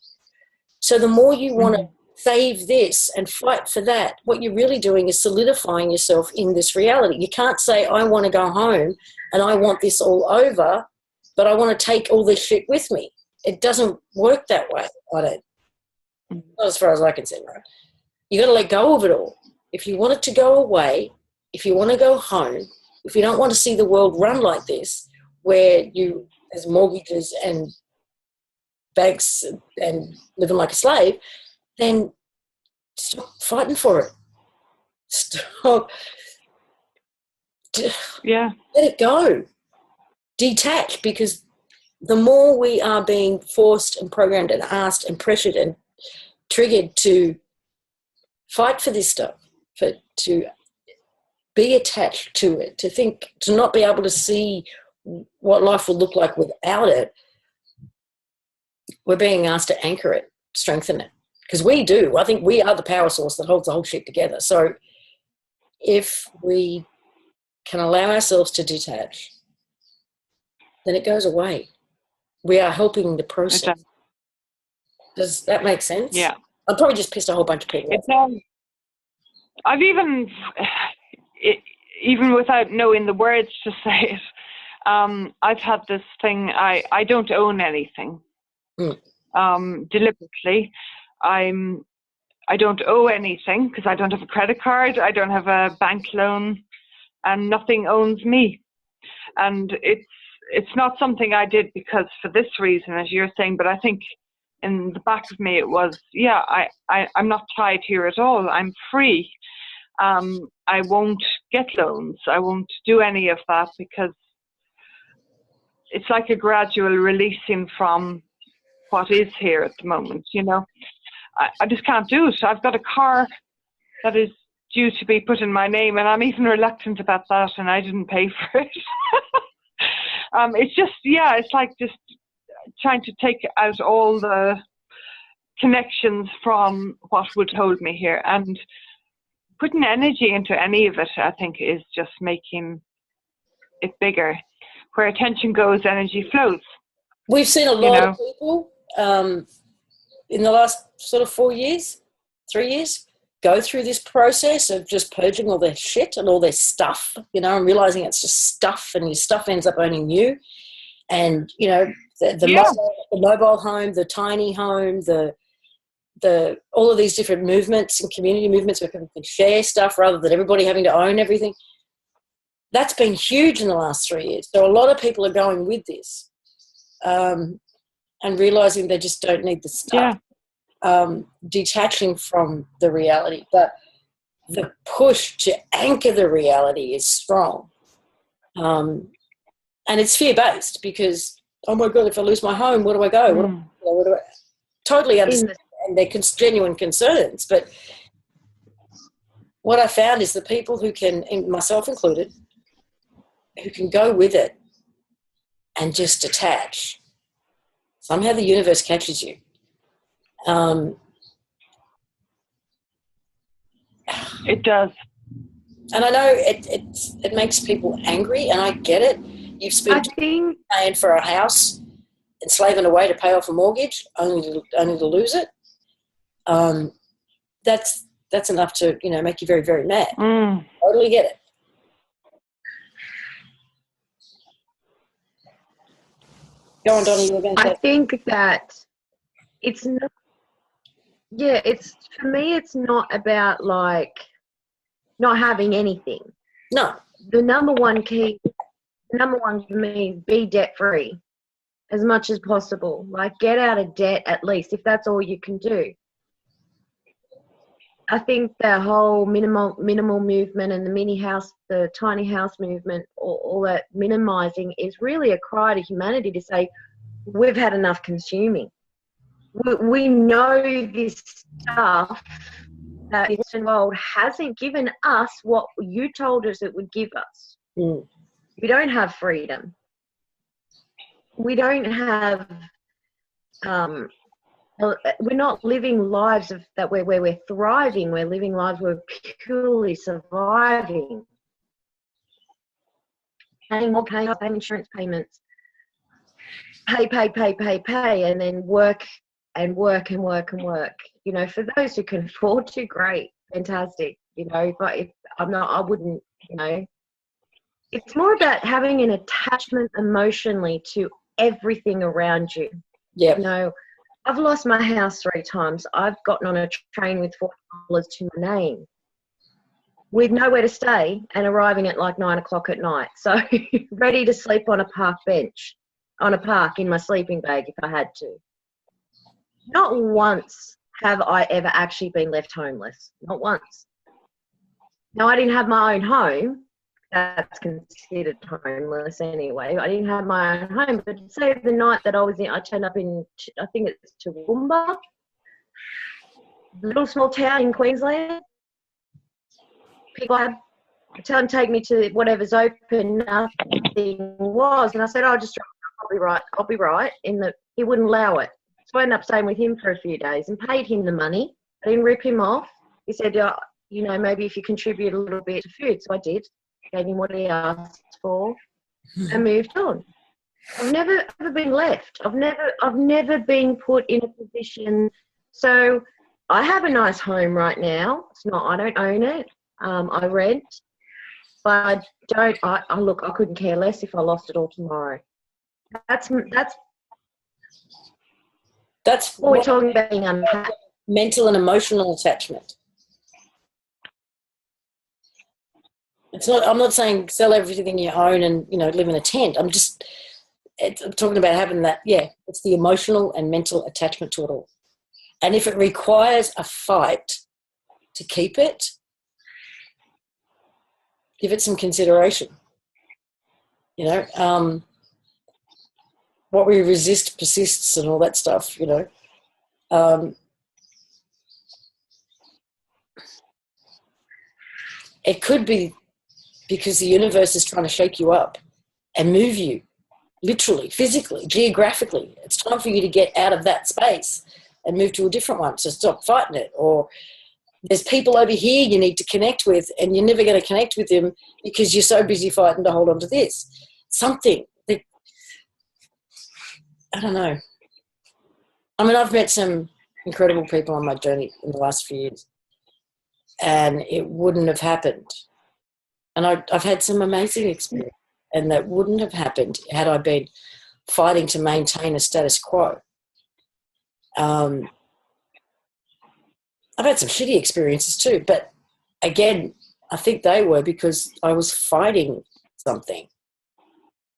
A: So the more you want to save this and fight for that, what you're really doing is solidifying yourself in this reality. You can't say, I want to go home and I want this all over, but I want to take all this shit with me. It doesn't work that way, I don't. Not as far as I can see, right? You got to let go of it all. If you want it to go away, if you want to go home, if you don't want to see the world run like this, where you, there's mortgages and banks and living like a slave, then stop fighting for it. Stop.
C: Yeah.
A: Let it go. Detach, because the more we are being forced and programmed and asked and pressured and triggered to fight for this stuff, to be attached to it, to think, to not be able to see what life will look like without it, we're being asked to anchor it, strengthen it. Because we do. I think we are the power source that holds the whole shit together. So if we can allow ourselves to detach, then it goes away. We are helping the process.
C: Okay.
A: Does that make sense?
C: Yeah.
A: I've probably just pissed a whole bunch of people off.
C: I've even without knowing the words to say it, I've had this thing, I don't own anything. Deliberately. I don't owe anything because I don't have a credit card, I don't have a bank loan, and nothing owns me. And it's not something I did because for this reason, as you're saying, but I think in the back of me it was, I'm not tied here at all. I'm free. I won't get loans. I won't do any of that because it's like a gradual releasing from what is here at the moment, you know. I just can't do it. I've got a car that is due to be put in my name, and I'm even reluctant about that, and I didn't pay for it. It's just, it's like just trying to take out all the connections from what would hold me here, and putting energy into any of it, I think, is just making it bigger. Where attention goes, energy flows.
A: We've seen a lot of people in the last sort of 3 years, go through this process of just purging all their shit and all their stuff, you know, and realizing it's just stuff, and your stuff ends up owning you. And, you know, the mobile home, the tiny home, the all of these different movements and community movements where people can share stuff rather than everybody having to own everything. That's been huge in the last 3 years. So a lot of people are going with this and realizing they just don't need the stuff. Detaching from the reality. But the push to anchor the reality is strong. And it's fear-based because, oh my God, if I lose my home, where do I go? What do I totally understand their genuine concerns. But what I found is the people who can, myself included, who can go with it and just detach. Somehow the universe catches you.
C: It does.
A: And I know it makes people angry, and I get it. You've spent paying for a house and slaving away to pay off a mortgage only to lose it. That's enough to, you know, make you very, very mad. Totally get it. Go on, Donnie.
B: I think that it's not. Yeah, for me. It's not about like not having anything.
A: No.
B: The number one for me is be debt free as much as possible. Like get out of debt at least, if that's all you can do. I think the whole minimal movement and the tiny house movement, all that minimizing is really a cry to humanity to say we've had enough consuming. We know this stuff that the Western world hasn't given us what you told us it would give us. We don't have freedom. We don't have. We're not living lives where we're thriving. We're living lives where we're purely surviving. Paying more chaos, paying insurance payments, pay, and then work and work and work and work. You know, for those who can afford to, great, fantastic. You know, but if I'm not, I wouldn't. You know, it's more about having an attachment emotionally to everything around you.
A: Yeah.
B: You know, I've lost my house 3 times. I've gotten on a train with $40 to my name, with nowhere to stay, and arriving at like 9 o'clock at night. So ready to sleep on a park bench, on a park in my sleeping bag if I had to. Not once have I ever actually been left homeless. Not once. Now, I didn't have my own home. That's considered homeless anyway. I didn't have my own home, but say the night that I turned up in, I think it's Toowoomba, little small town in Queensland. People tell them take me to whatever's open, nothing was, and I said, I'll be right. He wouldn't allow it. So I ended up staying with him for a few days and paid him the money. I didn't rip him off. He said, you know, maybe if you contribute a little bit to food. So I did. Gave him what he asked for and moved on. I've never ever been left. I've never been put in a position. So I have a nice home right now. It's not, I don't own it. I rent, but I couldn't care less if I lost it all tomorrow. That's what we're talking about, being unhappy.
A: Mental and emotional attachment. It's not. I'm not saying sell everything you own and live in a tent. I'm talking about having that. Yeah, it's the emotional and mental attachment to it all. And if it requires a fight to keep it, give it some consideration. What we resist persists and all that stuff. It could be because the universe is trying to shake you up and move you, literally, physically, geographically. It's time for you to get out of that space and move to a different one, so stop fighting it. Or there's people over here you need to connect with, and you're never going to connect with them because you're so busy fighting to hold on to this. Something that, I don't know. I mean, I've met some incredible people on my journey in the last few years, and it wouldn't have happened. And I've had some amazing experience, and that wouldn't have happened had I been fighting to maintain a status quo. I've had some shitty experiences too, but again, I think they were because I was fighting something,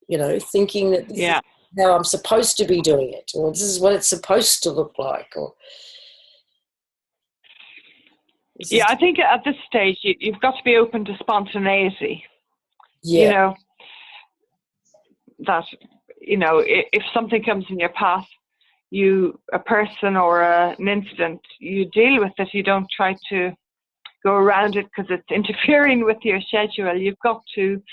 A: thinking that this is how I'm supposed to be doing it, or this is what it's supposed to look like, or
C: I think at this stage you've got to be open to spontaneity.
A: Yeah.
C: That if something comes in your path, a person or an incident, you deal with it. You don't try to go around it because it's interfering with your schedule. You've got to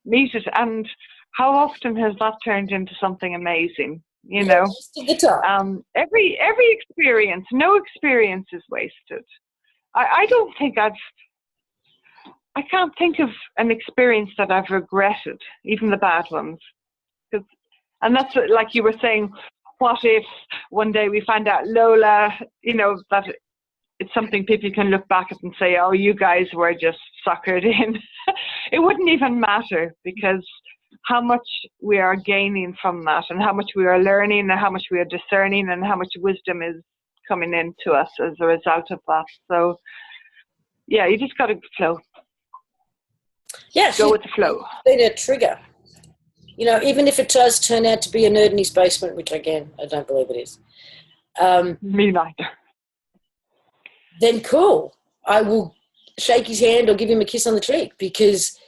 C: meet it. And how often has that turned into something amazing?
A: Most of the time.
C: Every experience, no experience is wasted. I don't think I can't think of an experience that I've regretted, even the bad ones. And that's like you were saying, what if one day we find out Lola, that it's something people can look back at and say, oh, you guys were just suckered in. It wouldn't even matter, because how much we are gaining from that, and how much we are learning, and how much we are discerning, and how much wisdom is coming into us as a result of that. So, yeah, you just got to flow.
A: Yeah,
C: go with the flow.
A: Been a trigger. Even if it does turn out to be a nerd in his basement, which again, I don't believe it is.
C: Me neither.
A: Then cool. I will shake his hand or give him a kiss on the cheek, because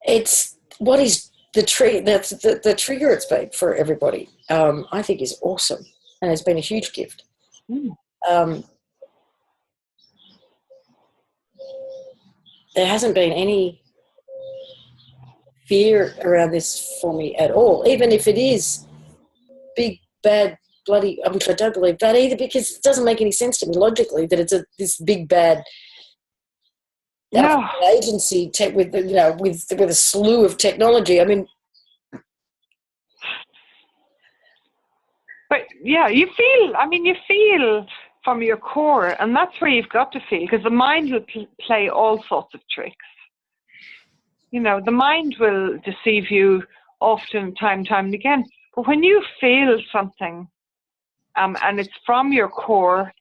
A: it's what is the trigger. That's the trigger it's been for everybody. I think is awesome, and it's been a huge gift. There hasn't been any fear around this for me at all, even if it is big, bad, bloody, which I don't believe that either, because it doesn't make any sense to me logically that it's this big, bad agency with a slew of technology. I mean,
C: but yeah, you feel from your core, and that's where you've got to feel, because the mind will play all sorts of tricks. The mind will deceive you often, time and again. But when you feel something, and it's from your core,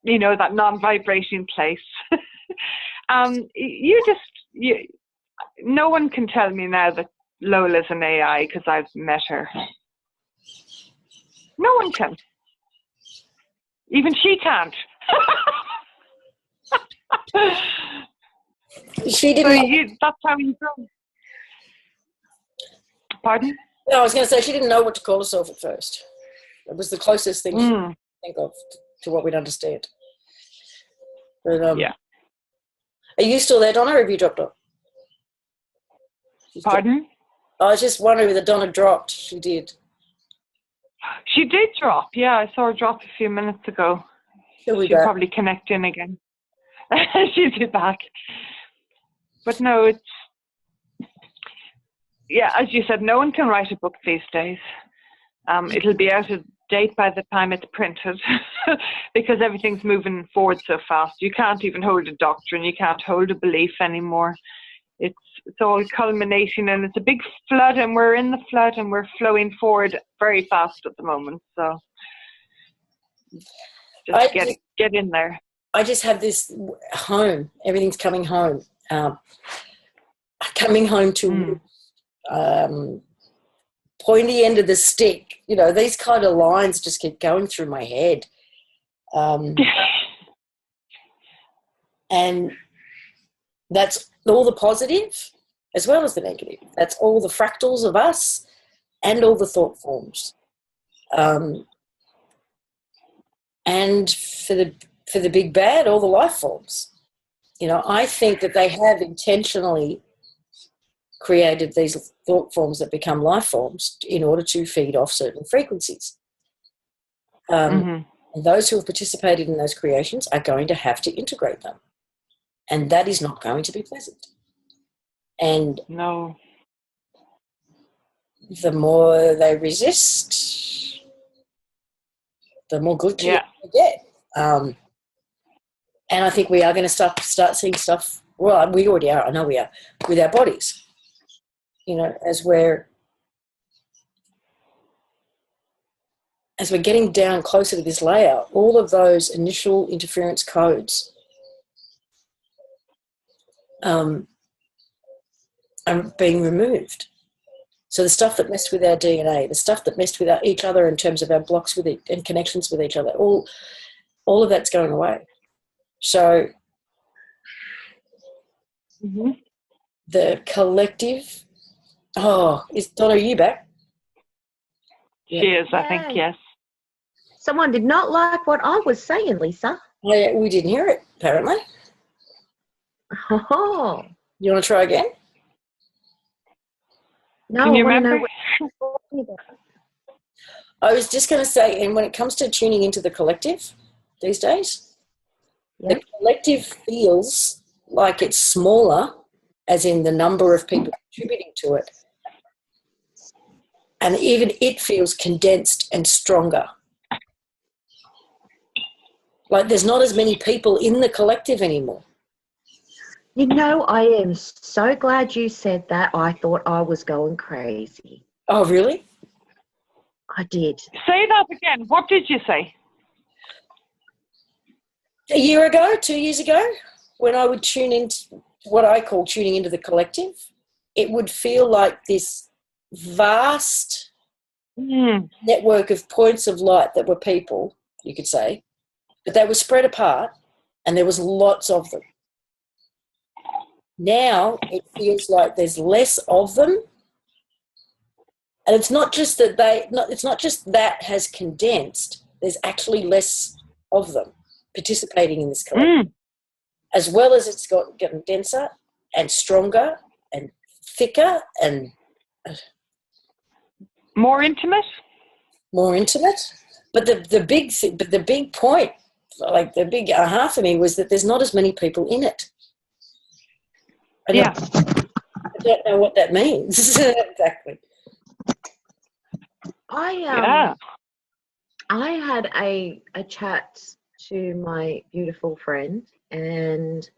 C: that non-vibrating place, no one can tell me now that Lola's an AI because I've met her. No one can. Even she can't.
A: She didn't.
C: That's how you go. Pardon?
A: No, I was going to say she didn't know what to call herself at first. It was the closest thing she could think of to what we'd understand. But,
C: yeah.
A: Are you still there, Donna, or have you dropped off?
C: Pardon?
A: I was just wondering whether Donna dropped. She did.
C: She did drop. Yeah, I saw her drop a few minutes ago. She'll probably connect in again. She'll be back. But no, as you said, no one can write a book these days. It'll be out of date by the time it's printed because everything's moving forward so fast. You can't even hold a doctrine, you can't hold a belief anymore. It's all culminating, and it's a big flood, and we're in the flood, and we're flowing forward very fast at the moment. So just get in there.
A: I just have this home. Everything's coming home. Coming home to pointy end of the stick. You know, these kind of lines just keep going through my head. And that's all the positive as well as the negative. That's all the fractals of us and all the thought forms. And for the big bad, all the life forms. You know, I think that they have intentionally created these thought forms that become life forms in order to feed off certain frequencies. And those who have participated in those creations are going to have to integrate them. And that is not going to be pleasant. And
C: no,
A: the more they resist, the more good you get. And I think we are going to start seeing stuff. Well, we already are. I know we are with our bodies. You know, as we're getting down closer to this layer, all of those initial interference codes are being removed. So the stuff that messed with our DNA, the stuff that messed with each other in terms of our blocks with it and connections with each other, all of that's going away. So the collective. Oh, is Donna, are you back?
C: She is, I think, yes.
B: Someone did not like what I was saying, Lisa.
A: Yeah, we didn't hear it, apparently.
B: Oh.
A: You want to try again?
B: No,
C: Can you
B: I want to
C: remember?
B: know what you're talking about.
A: I was just going to say, and when it comes to tuning into the collective these days, the collective feels like it's smaller, as in the number of people contributing to it. And even it feels condensed and stronger. Like there's not as many people in the collective anymore.
B: You know, I am so glad you said that. I thought I was going crazy.
A: Oh, really?
B: I did.
C: Say that again. What did you say?
A: A year ago, 2 years ago, when I would tune into what I call tuning into the collective, it would feel like this vast network of points of light that were people, you could say, but they were spread apart and there was lots of them. Now it feels like there's less of them, and it's not just that it's not just that has condensed. There's actually less of them participating in this collective, as well as it's gotten denser and stronger and thicker and
C: more intimate.
A: More intimate. But the big point, like the big aha for me, was that there's not as many people in it. I don't know what that means exactly.
B: I had a chat to my beautiful friend, and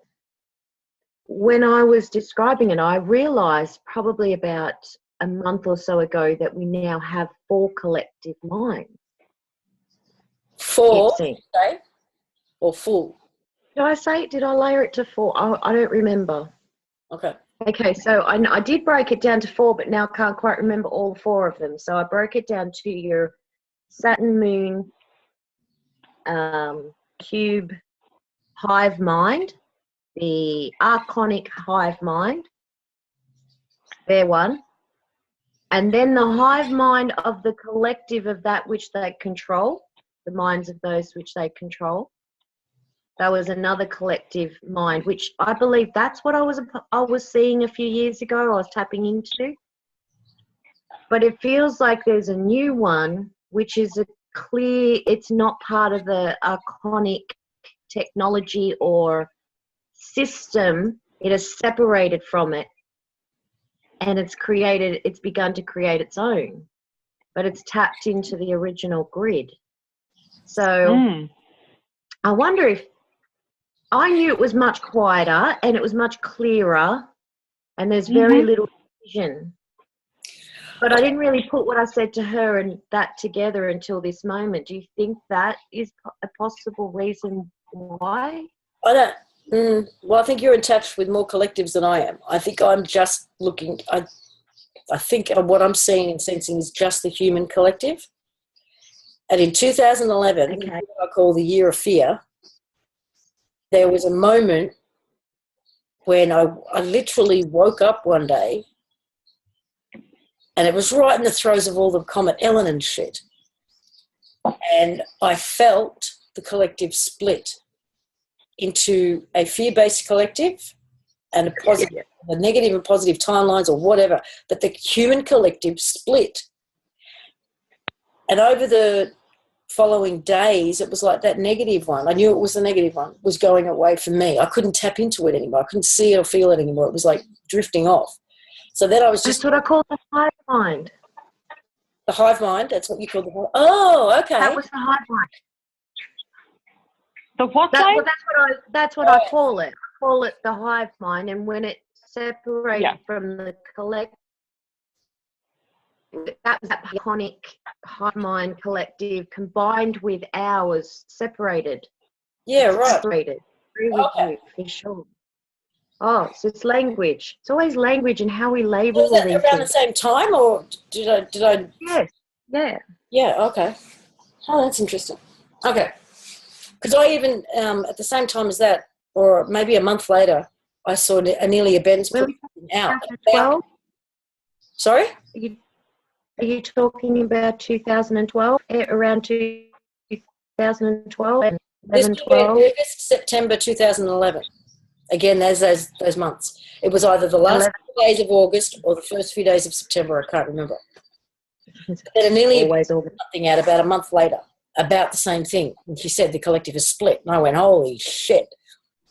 B: when I was describing it, I realised probably about a month or so ago that we now have 4 collective minds.
A: 4, say, or full?
B: Did I layer it to 4? I don't remember. Okay, so I did break it down to 4, but now I can't quite remember all 4 of them. So I broke it down to your Saturn moon cube hive mind, the archonic hive mind, they're one, and then the hive mind of the collective of that which they control, the minds of those which they control. That was another collective mind, which I believe that's what I was seeing a few years ago. I was tapping into, but it feels like there's a new one, which is it's not part of the archonic technology or system. It is separated from it, and it's begun to create its own. but it's tapped into the original grid. So I wonder if I knew it was much quieter and it was much clearer and there's very little vision. But I didn't really put what I said to her and that together until this moment. Do you think that is a possible reason why?
A: I don't. Well, I think you're in touch with more collectives than I am. I think I'm just looking. I think what I'm seeing and sensing is just the human collective. And in 2011, what I call the year of fear, there was a moment when I literally woke up one day, and it was right in the throes of all the Comet Ellen and shit. And I felt the collective split into a fear-based collective and a positive, the negative and positive timelines or whatever, but the human collective split. And over the following days, it was like that negative one. I knew it was the negative one was going away from me. I couldn't tap into it anymore. I couldn't see it or feel it anymore. It was like drifting off. So then I was just...
B: That's what I call the hive mind.
A: The hive mind? That's what you call the hive? Oh, okay.
B: That was the hive mind.
C: The what mind?
B: That's what I call it. I call it the hive mind. And when it separated from the collective, that was that iconic hive mind collective combined with ours separated.
A: Yeah, right.
B: Separated. Agree with you, for sure. Oh, so it's language. It's always language and how we label
A: was that
B: these
A: around
B: things.
A: the same time, or did I?
B: Yes. Yeah.
A: Yeah. Okay. Oh, that's interesting. Okay. Because I even at the same time as that, or maybe a month later, I saw Anelia Benz put out. About, sorry.
B: Are you talking about 2012? Around 2012 and 11,
A: August, September 2011. Again, there's those months. It was either the last few days of August or the first few days of September. I can't remember. Then Anelia put something out about a month later about the same thing. And she said the collective is split. And I went, holy shit.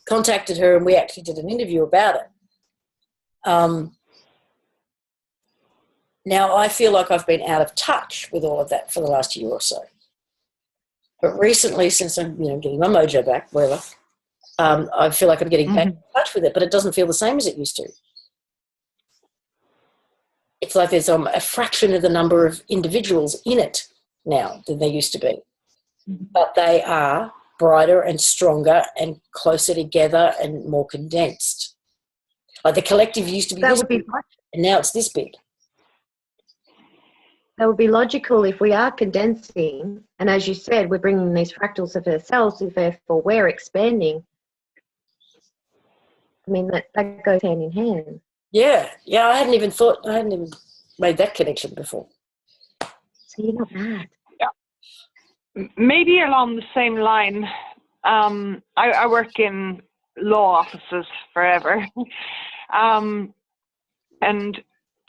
A: Contacted her and we actually did an interview about it. Now, I feel like I've been out of touch with all of that for the last year or so. But recently, since I'm getting my mojo back, whatever, I feel like I'm getting back in touch with it, but it doesn't feel the same as it used to. It's like there's a fraction of the number of individuals in it now than there used to be. But they are brighter and stronger and closer together and more condensed. Like the collective used to be this big, and now it's this big.
B: That would be logical if we are condensing, and as you said, we're bringing these fractals of ourselves, if therefore we're expanding. I mean, that goes hand in hand.
A: Yeah, I hadn't even made that connection before.
B: So you're not mad.
C: Yeah. Maybe along the same line, I work in law offices forever. And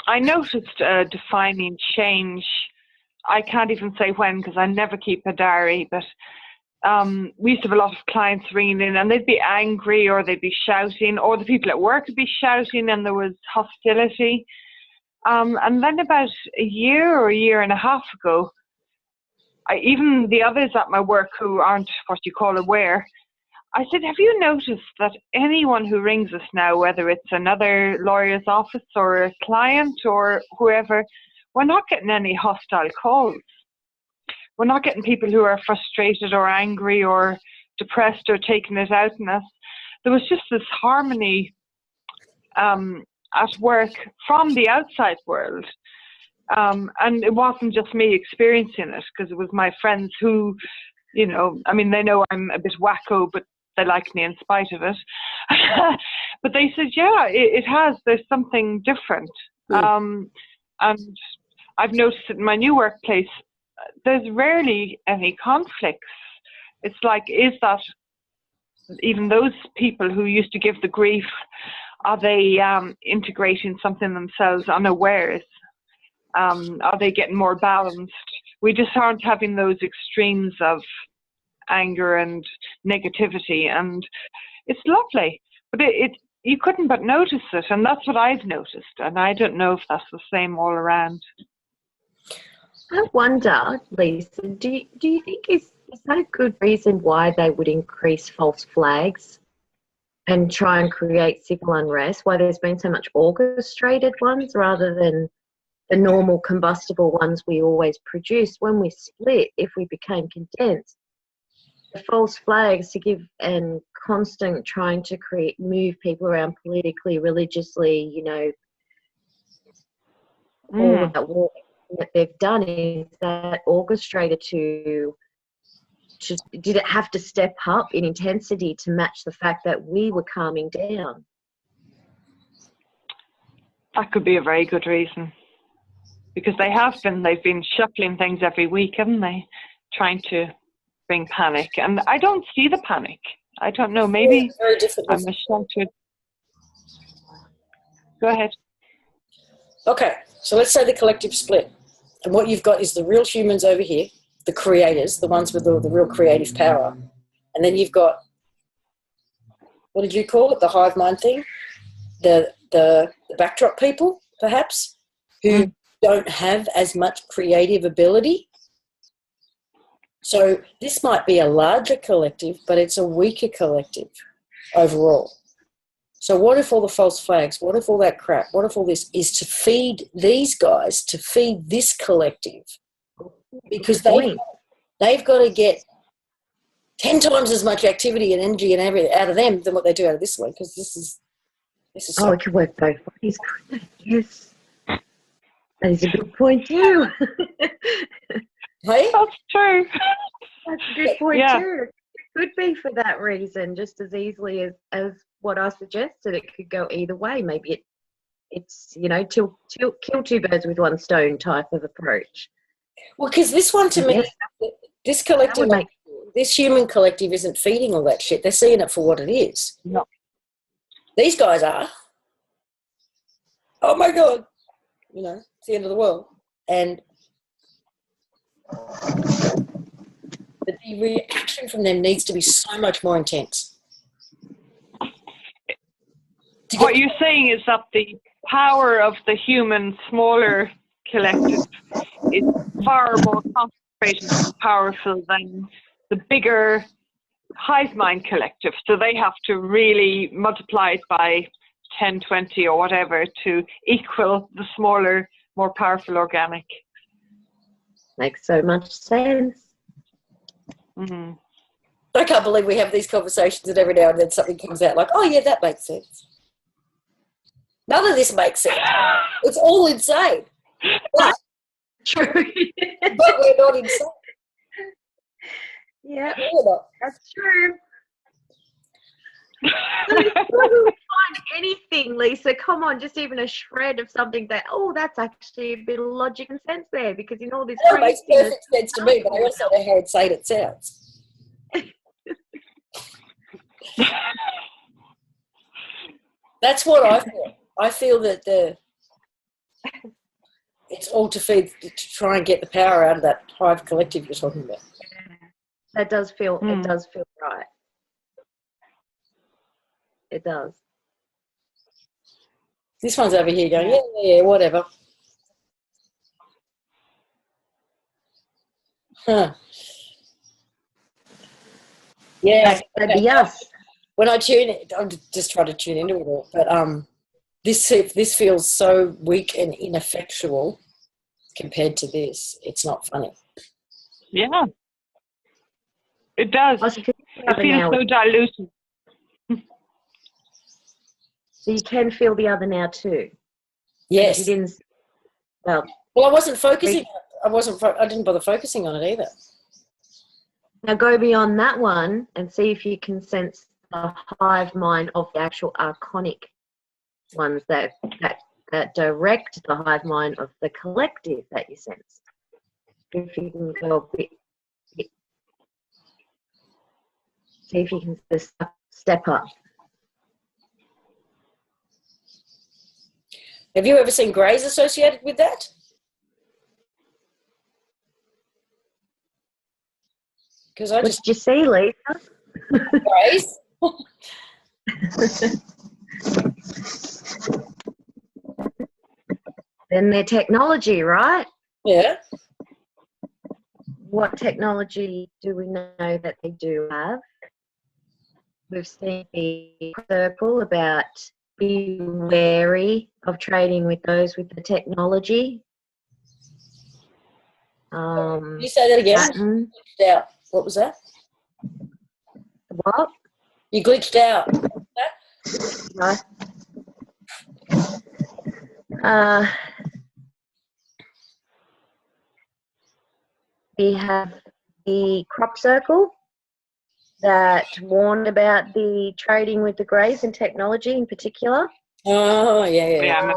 C: I noticed a defining change. I can't even say when because I never keep a diary, but we used to have a lot of clients ringing in and they'd be angry or they'd be shouting, or the people at work would be shouting and there was hostility. And then about a year or a year and a half ago, even the others at my work who aren't what you call aware, I said, have you noticed that anyone who rings us now, whether it's another lawyer's office or a client or whoever, we're not getting any hostile calls. We're not getting people who are frustrated or angry or depressed or taking it out on us. There was just this harmony at work from the outside world. And it wasn't just me experiencing it, because it was my friends who, they know I'm a bit wacko, but they like me in spite of it. But they said, yeah, it has. There's something different. And I've noticed it in my new workplace. There's rarely any conflicts. It's like, is that even those people who used to give the grief, are they integrating something themselves unawares? Are they getting more balanced? We just aren't having those extremes of anger and negativity, and it's lovely. But you couldn't but notice it, and that's what I've noticed. And I don't know if that's the same all around.
B: I wonder, Lisa, do you think is that a good reason why they would increase false flags and try and create civil unrest? Why there's been so much orchestrated ones rather than the normal combustible ones we always produce? When we split, if we became condensed, the false flags to give and constant trying to move people around politically, religiously, you know, all of that war that they've done, is that orchestrated to did it have to step up in intensity to match the fact that we were calming down?
C: That could be a very good reason. Because they've been shuffling things every week, haven't they? Trying to bring panic. And I don't see the panic. I don't know, maybe I'm misconstrued. Go ahead.
A: Okay, so let's say the collective split. And what you've got is the real humans over here, the creators, the ones with the real creative power. And then you've got, what did you call it, the hive mind thing? The backdrop people, perhaps, who don't have as much creative ability. So this might be a larger collective, but it's a weaker collective overall. So what if all the false flags, what if all that crap, what if all this is to feed these guys, to feed this collective? Because they've got to get 10 times as much activity and energy and everything out of them than what they do out of this one, because this is
B: oh, it could work both ways. Yes. That is a good point too.
A: Hey?
C: That's true.
B: That's a good point too. It could be for that reason, just as easily as what I suggested. It could go either way. Maybe it's you know, kill two birds with one stone type of approach.
A: Well, because this one to me, this collective, this human collective isn't feeding all that shit. They're seeing it for what it is.
C: No.
A: These guys are. Oh my God. You know, it's the end of the world. And the reaction from them needs to be so much more intense.
C: What you're saying is that the power of the human smaller collective is far more concentrated and powerful than the bigger hive mind collective. So they have to really multiply it by 10, 20 or whatever to equal the smaller, more powerful organic.
B: Makes so much sense.
A: Mm-hmm. I can't believe we have these conversations and every now and then something comes out like, oh yeah, that makes sense. None of this makes sense. It's all insane. But,
B: true.
A: But we're not insane.
B: Yeah,
A: not.
B: That's true. Where do we find anything, Lisa? Come on, just even a shred of something that, oh, that's actually a bit of logic and sense there, because in all this
A: it makes perfect sense to me, but I also know how insane it sounds. That's what I feel. I feel that it's all to try and get the power out of that hive collective you're talking about.
B: That does feel. It does feel right. It does.
A: This one's over here going, yeah, whatever. Huh. Yeah.
B: That'd be us.
A: When I tune it, I'm just trying to tune into it all. But this feels so weak and ineffectual compared to this. It's not funny.
C: Yeah. It does. It feels so diluted.
B: So you can feel the other now too.
A: Yes.
B: You didn't. Well,
A: I wasn't focusing. I didn't bother focusing on it either.
B: Now go beyond that one and see if you can sense the hive mind of the actual archonic ones that direct the hive mind of the collective that you sense. If you can go a bit see if you can just step up.
A: Have you ever seen greys associated with that? Because
B: What did you see, Lisa?
A: Greys.
B: Then their technology, right?
A: Yeah.
B: what technology do we know that they do have? We've seen the circle about be wary of trading with those with the technology.
A: Can you say that again?
B: Pattern.
A: Glitched out. What was that?
B: What?
A: You glitched out.
B: Right. We have the crop circle that warned about the trading with the greys and technology in particular.
A: Oh, yeah.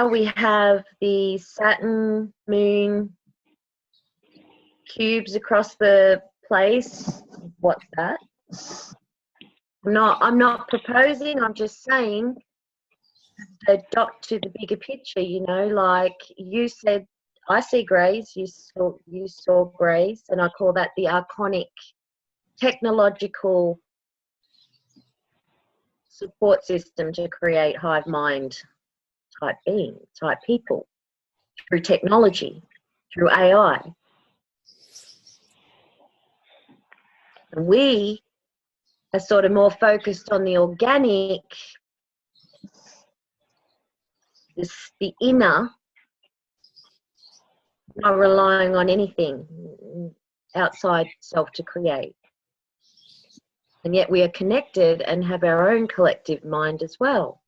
B: We have the Saturn moon cubes across the place. What's that? I'm not proposing, I'm just saying the dot to the bigger picture, you know, like you said, I see greys, you saw greys, and I call that the archonic technological support system to create hive mind type being, type people through technology, through AI. And we are sort of more focused on the organic, the inner, not relying on anything outside self to create. And yet we are connected and have our own collective mind as well.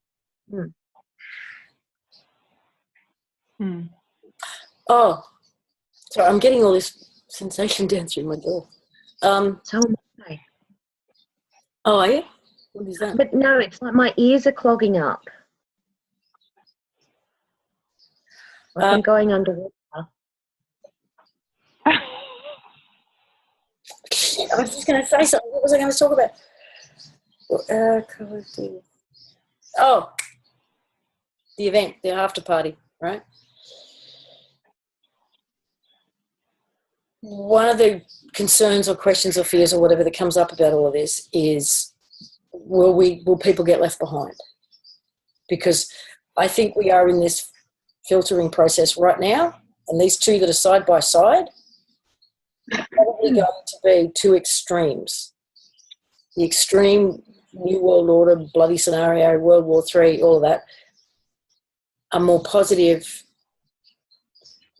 A: Oh, so I'm getting all this sensation down through my jaw.
B: So am I.
A: Oh, are you? What is that?
B: But no, it's like my ears are clogging up. Like I'm going underwater.
A: Shit, I was just going to say something. What was I going to talk about? Oh, the event, the after party, right? One of the concerns or questions or fears or whatever that comes up about all of this is, will people get left behind? Because I think we are in this filtering process right now, and these two that are side by side are probably going to be two extremes. The extreme New World Order, bloody scenario, World War III, all of that, a more positive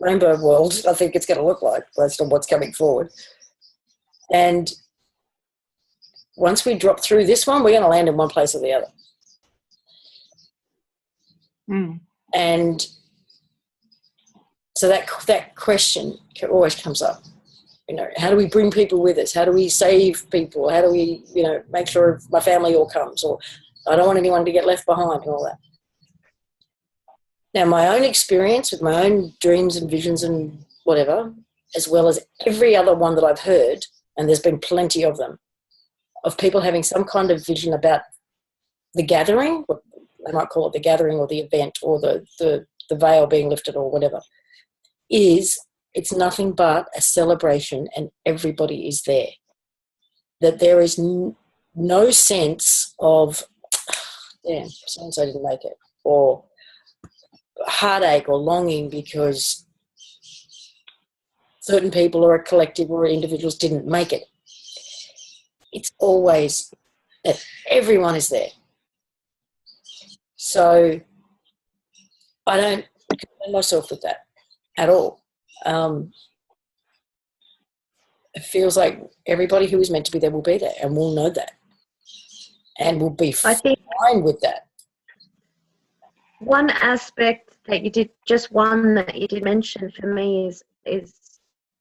A: rainbow world, I think it's going to look like, based on what's coming forward. And once we drop through this one, we're going to land in one place or the other. And so that question always comes up. You know, how do we bring people with us? How do we save people? How do we, you know, make sure my family all comes? Or I don't want anyone to get left behind and all that. Now, my own experience with my own dreams and visions and whatever, as well as every other one that I've heard, and there's been plenty of them, of people having some kind of vision about the gathering, what they might call it the gathering or the event or the veil being lifted or whatever, is it's nothing but a celebration and everybody is there. That there is no sense of, damn, so-and-so didn't make it, or heartache or longing because certain people or a collective or individuals didn't make it. It's always that everyone is there. So I don't concern myself with that at all. It feels like everybody who is meant to be there will be there, and we'll know that, and we'll be fine with that.
B: One aspect that you did, just one that you did mention for me is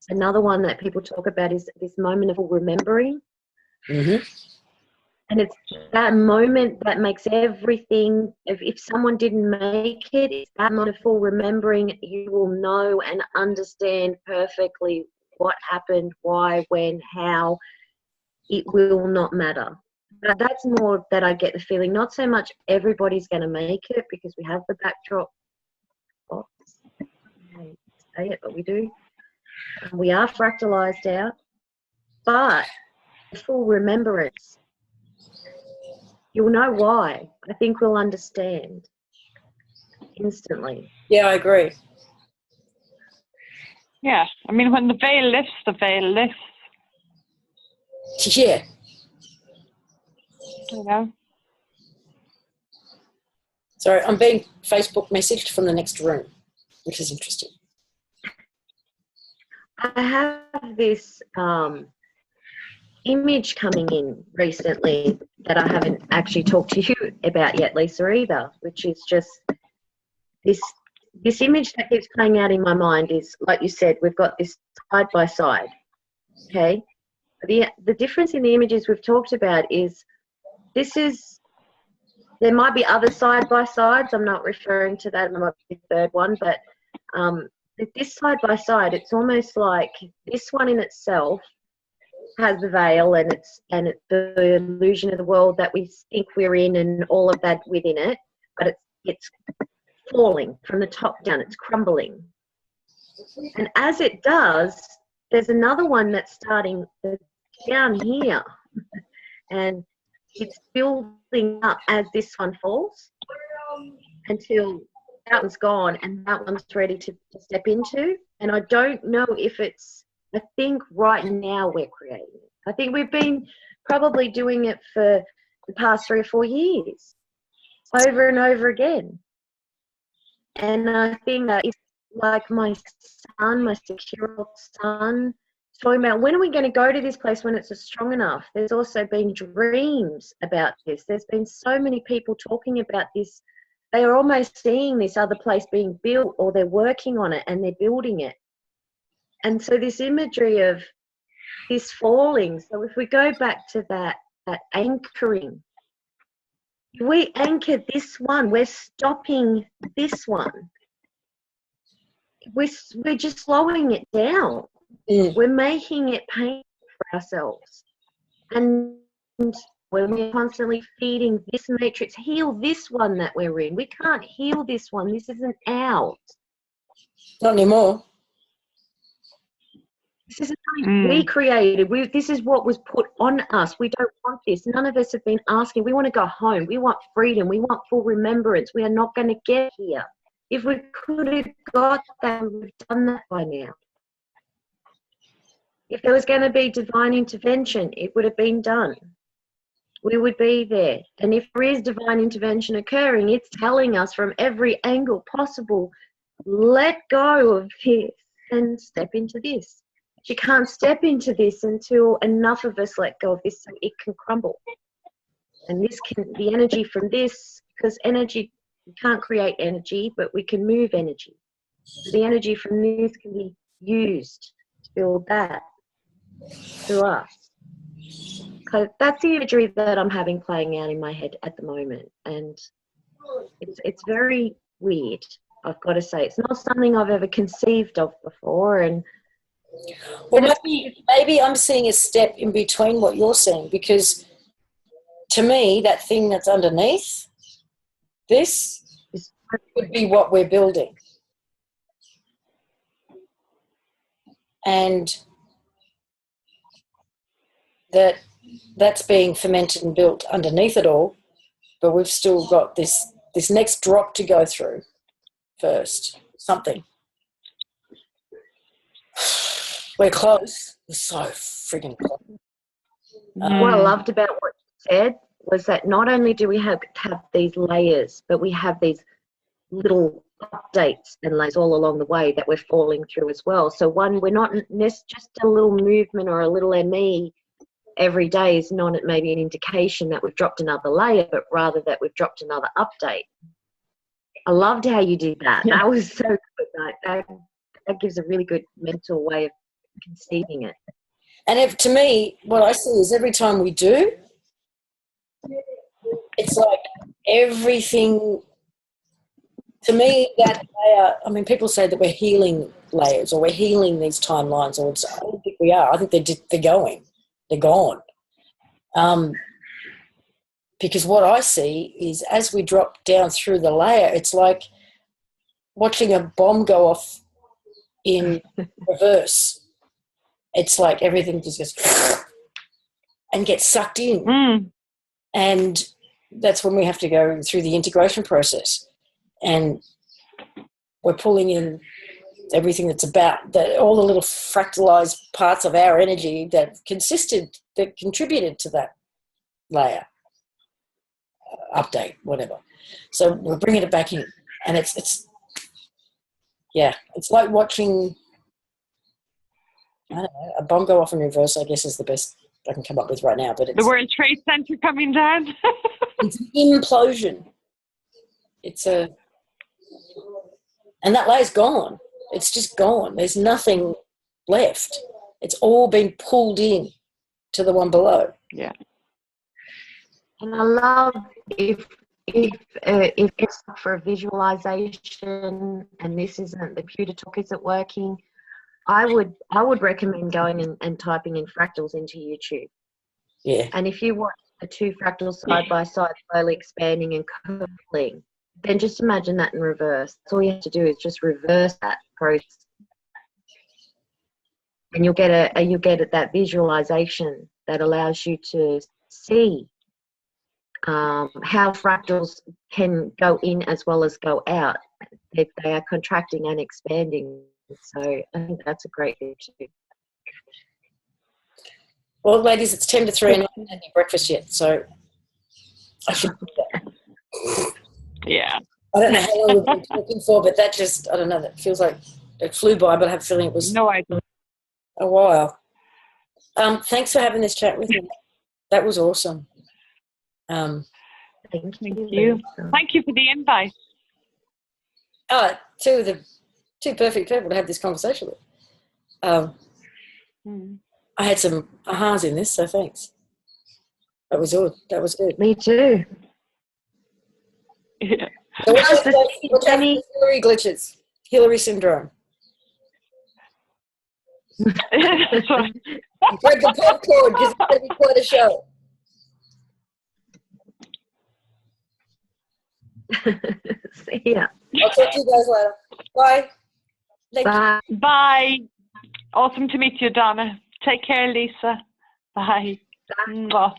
B: another one that people talk about is this moment of remembering.
A: Mm-hmm.
B: And it's that moment that makes everything, if someone didn't make it, it's that moment of full remembering. You will know and understand perfectly what happened, why, when, how. It will not matter. But that's more that I get the feeling, not so much everybody's going to make it because we have the backdrop. Oh, I hate to say it, but we do. We are fractalized out. But full remembrance, you'll know why. I think we'll understand instantly.
A: Yeah, I agree.
C: Yeah. I mean, when the veil lifts, the veil lifts.
A: Yeah.
C: You know?
A: Sorry, I'm being Facebook messaged from the next room, which is interesting.
B: I have this image coming in recently that I haven't actually talked to you about yet, Lisa, either, which is just this image that keeps playing out in my mind is, like you said, we've got this side by side, okay? The difference in the images we've talked about is there might be other side by sides. I'm not referring to that. There might be a third one, but this side by side, it's almost like this one in itself has the veil and it's the illusion of the world that we think we're in and all of that within it, but it's falling from the top down. It's crumbling, and as it does, there's another one that's starting down here, and it's building up as this one falls until that one's gone and that one's ready to step into. And I don't know if I think right now we're creating it. I think we've been probably doing it for the past 3 or 4 years, over and over again. And I think that it's like my 6-year-old son, talking about, when are we going to go to this place when it's strong enough? There's also been dreams about this. There's been so many people talking about this. They are almost seeing this other place being built, or they're working on it and they're building it. And so this imagery of this falling, so if we go back to that anchoring, we anchor this one, we're stopping this one. We're just slowing it down. We're making it painful for ourselves. And when we're constantly feeding this matrix, heal this one that we're in. We can't heal this one. This isn't out.
A: Not anymore.
B: This isn't something we created. This is what was put on us. We don't want this. None of us have been asking. We want to go home. We want freedom. We want full remembrance. We are not going to get here. If we could have got that, we would have done that by now. If there was going to be divine intervention, it would have been done. We would be there. And if there is divine intervention occurring, it's telling us from every angle possible, let go of this and step into this. You can't step into this until enough of us let go of this so it can crumble. And the energy from this, because energy, we can't create energy, but we can move energy. The energy from this can be used to build that through us. Because that's the imagery that I'm having playing out in my head at the moment. And it's very weird, I've got to say. It's not something I've ever conceived of before. And
A: well, maybe I'm seeing a step in between what you're seeing, because to me, that thing that's underneath this could be what we're building. And that's being fermented and built underneath it all, but we've still got this next drop to go through first. Something. We're close. We're so frigging close.
B: What I loved about what you said was that not only do we have these layers, but we have these little updates and layers all along the way that we're falling through as well. So we're not just a little movement or a little ME every day is not maybe an indication that we've dropped another layer, but rather that we've dropped another update. I loved how you did that. Yeah. That was so good. That gives a really good mental way of conceiving it.
A: And to me, what I see is every time we do, it's like everything, to me, that layer, I mean, people say that we're healing layers or we're healing these timelines, or I don't think we are. I think they're going. They're gone. Because what I see is as we drop down through the layer, it's like watching a bomb go off in reverse. It's like everything just goes and gets sucked in. And that's when we have to go through the integration process. And we're pulling in everything that's about that, all the little fractalized parts of our energy that contributed to that layer, update, whatever. So we're bringing it back in, and it's like watching, I don't know, a bomb go off in reverse, I guess, is the best I can come up with right now. But it's
C: the World Trade Center coming down.
A: it's an implosion. And that layer's gone. It's just gone. There's nothing left. It's all been pulled in to the one below.
C: Yeah.
B: And I love if it's for a visualization and this isn't the computer talk isn't working, I would recommend going and typing in fractals into YouTube.
A: Yeah.
B: And if you watch the two fractals side by side slowly expanding and curling, then just imagine that in reverse. That's all you have to do is just reverse that process, and you'll get that visualization that allows you to see how fractals can go in as well as go out. They are contracting and expanding. So I think that's a great thing to do.
A: Well, ladies, it's 10 to 3 and I haven't had any breakfast yet, so I should do that.
C: Yeah.
A: I don't know how long we've been talking for, but that just, I don't know, that feels like it flew by, but I have a feeling it was
C: No idea.
A: a while. Thanks for having this chat with me. That was awesome.
B: Thank
C: you. Thank you for the invite.
A: Two perfect people to have this conversation with. I had some ahas in this, so thanks. That was good. That was good.
B: Me too.
C: Yeah.
A: So what's happening with Hillary glitches? Hillary syndrome. Grab the popcorn because it's going to be quite a show.
B: See ya.
A: I'll talk to you guys later. Bye.
B: Bye.
C: Bye. Awesome to meet you, Donna. Take care, Lisa. Bye.
B: Bye.
C: Mwah.